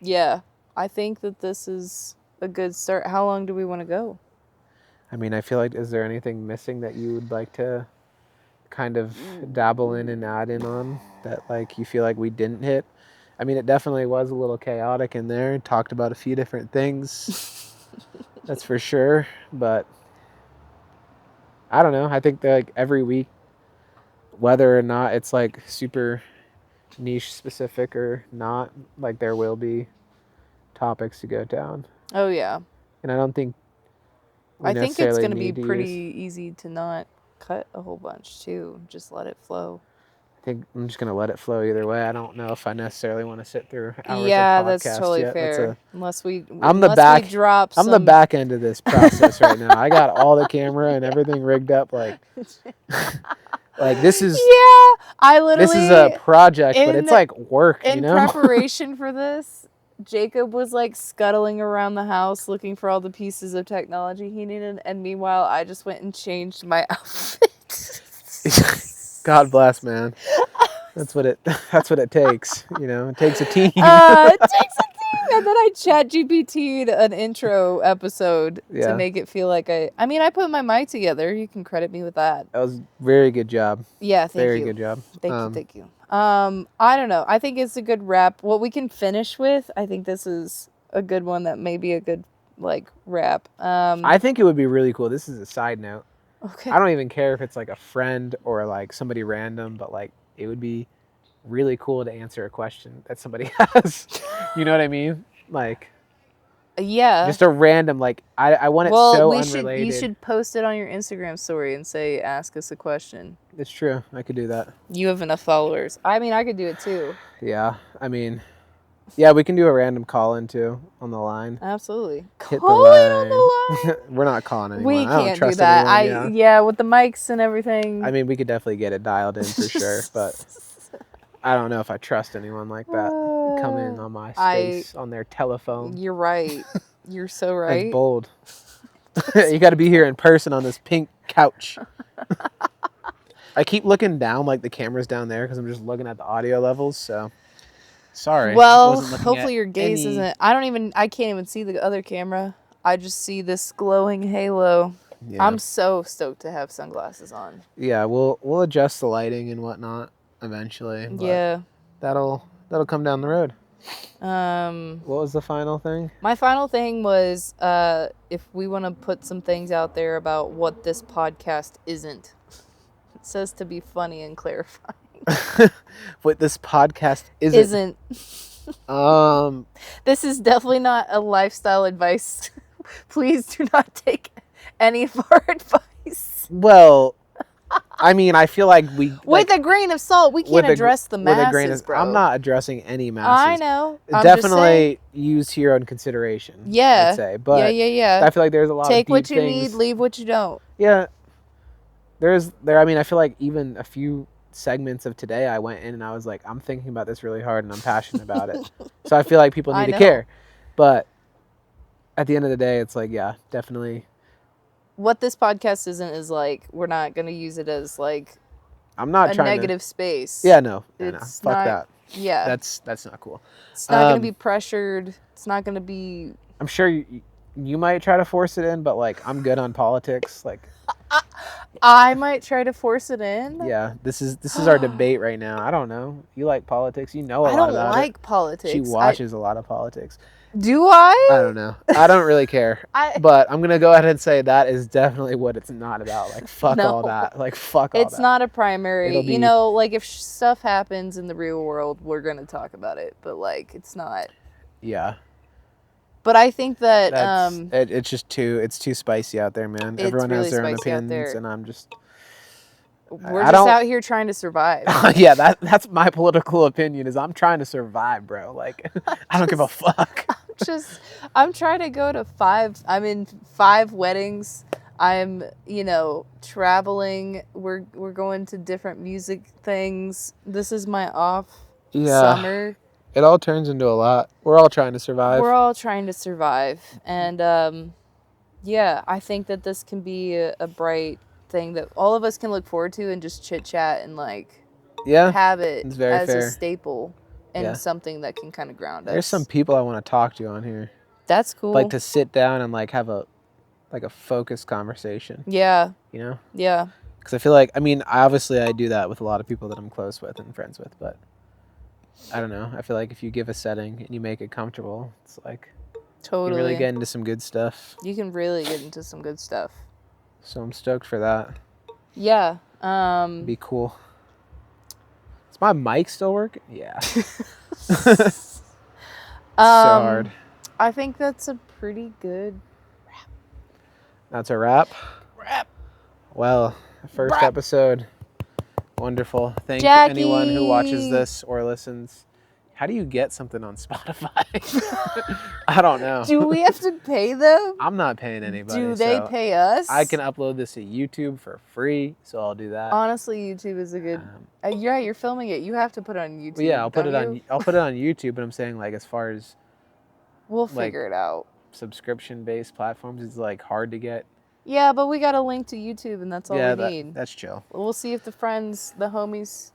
Yeah. I think that this is a good start. How long do we want to go? I mean, I feel like, is there anything missing that you would like to kind of dabble in and add in on that, like, you feel like we didn't hit? I mean, it definitely was a little chaotic in there. Talked about a few different things. That's for sure. But I don't know. I think that, like, every week, whether or not it's like super niche specific or not, like, there will be topics to go down. Oh yeah. And I don't think I think it's going to be pretty easy to not cut a whole bunch too. Just let it flow. I think I'm just going to let it flow either way. I don't know if I necessarily want to sit through hours of podcast. Yeah, that's totally fair. Unless we drop I'm the back end of this process right now. I got all the camera and everything rigged up, like like this is this is a project, but it's like work, in preparation for this. Jacob was like scuttling around the house looking for all the pieces of technology he needed, and meanwhile I just went and changed my outfit. God bless, man. That's what it takes. You know, it takes a team. It takes a team. And then I ChatGPT'd an intro episode to make it feel like I put my mic together. You can credit me with that. That was very good job. Yeah, thank you. Very good job. Thank you. I don't know. I think it's a good wrap. What we can finish with, I think this is a good one that may be a good, like, wrap. I think it would be really cool. This is a side note. Okay. I don't even care if it's like a friend or like somebody random, but like it would be really cool to answer a question that somebody has. You know what I mean? Like, yeah, just a random, like, I want it so unrelated. You should post it on your Instagram story and say, ask us a question. It's true. I could do that. You have enough followers. I mean, I could do it too. Yeah. I mean, yeah, we can do a random call-in too on the line. Absolutely. Hit the line. On the line. We're not calling anyone. We can't do that. Anyone, with the mics and everything. I mean, we could definitely get it dialed in for sure, but I don't know if I trust anyone like that. Come in on my space on their telephone. You're right. You're so right. That's bold. You got to be here in person on this pink couch. I keep looking down, like the camera's down there, because I'm just looking at the audio levels. So sorry. Well, hopefully your gaze isn't. I can't even see the other camera. I just see this glowing halo. Yeah. I'm so stoked to have sunglasses on. Yeah, we'll adjust the lighting and whatnot eventually. Yeah. That'll come down the road. What was the final thing? My final thing was if we want to put some things out there about what this podcast isn't. It says to be funny and clarifying. What this podcast isn't. This is definitely not a lifestyle advice. Please do not take any of our advice. Well, I mean, I feel like with a grain of salt, we can't address the masses, bro. I'm not addressing any masses. I know. Definitely use hero in consideration. Yeah. I'd say, but yeah. I feel like there's a lot of deep what you things. need, leave what you don't. Yeah. I mean, I feel like even a few segments of today, I went in and I was like, I'm thinking about this really hard and I'm passionate about it. So I feel like people need to care. But at the end of the day, it's like, yeah, definitely. What this podcast isn't is like, we're not going to use it as like I'm not a negative space. Yeah, no. It's fuck that. Yeah. That's not cool. It's not going to be pressured. It's not going to be. I'm sure you might try to force it in, but like I'm good on politics. Like I might try to force it in. Yeah, this is our debate right now. I don't know. You like politics. You know a lot about it. I don't like politics. She watches a lot of politics. Do I? I don't know. I don't really care. But I'm going to go ahead and say that is definitely what it's not about. Like, fuck all that. Like, fuck all that. It's not a primary. You know, like, if stuff happens in the real world, we're going to talk about it. But, like, it's not. Yeah. But I think that... it's just it's too spicy out there, man. Everyone has their own opinions, and I'm just... We're just out here trying to survive. Yeah, that's my political opinion, is I'm trying to survive, bro. Like, I don't give a fuck. I'm trying to go to 5. I'm in 5 weddings. I'm, traveling. We're going to different music things. This is my off summer. It all turns into a lot. We're all trying to survive. And, I think that this can be a bright thing that all of us can look forward to and just chit chat and have it as a staple and something that can kind of ground us. There's some people I want to talk to on here. That's cool. Like to sit down and like have a like a focused conversation. Yeah. You know? Yeah. Because I feel like, I mean, obviously I do that with a lot of people that I'm close with and friends with, but I don't know. I feel like if you give a setting and you make it comfortable, it's like totally. you really get into some good stuff. You can really get into some good stuff. So I'm stoked for that. Yeah. Be cool. Is my mic still working? Yeah. So hard. I think that's a pretty good wrap. That's a wrap? Well, first episode. Wonderful. Thank anyone who watches this or listens. How do you get something on Spotify? I don't know. Do we have to pay them? I'm not paying anybody. Do they pay us? I can upload this to YouTube for free, so I'll do that. Honestly, YouTube is a good. You're filming it. You have to put it on YouTube. Well, yeah, I'll put it on YouTube. But I'm saying, like, as far as we'll figure it out. Subscription-based platforms, it's like hard to get. Yeah, but we got a link to YouTube, and that's all we need. That's chill. We'll see if the homies.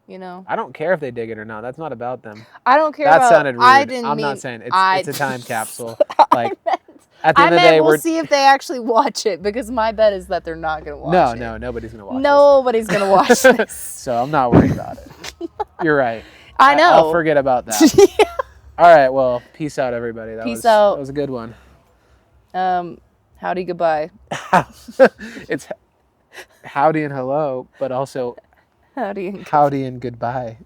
I don't care if they dig it or not. That's not about them. I don't care. That sounded rude. I'm not saying it's a time capsule. Like at the end of the day, we'll see if they actually watch it, because my bet is that they're not going to watch it. No, nobody's going to watch it. Nobody's going to watch this. So I'm not worried about it. You're right. I know. I'll forget about that. Yeah. All right. Well, peace out, everybody. That was a good one. Howdy, goodbye. It's howdy and hello, but also howdy and goodbye.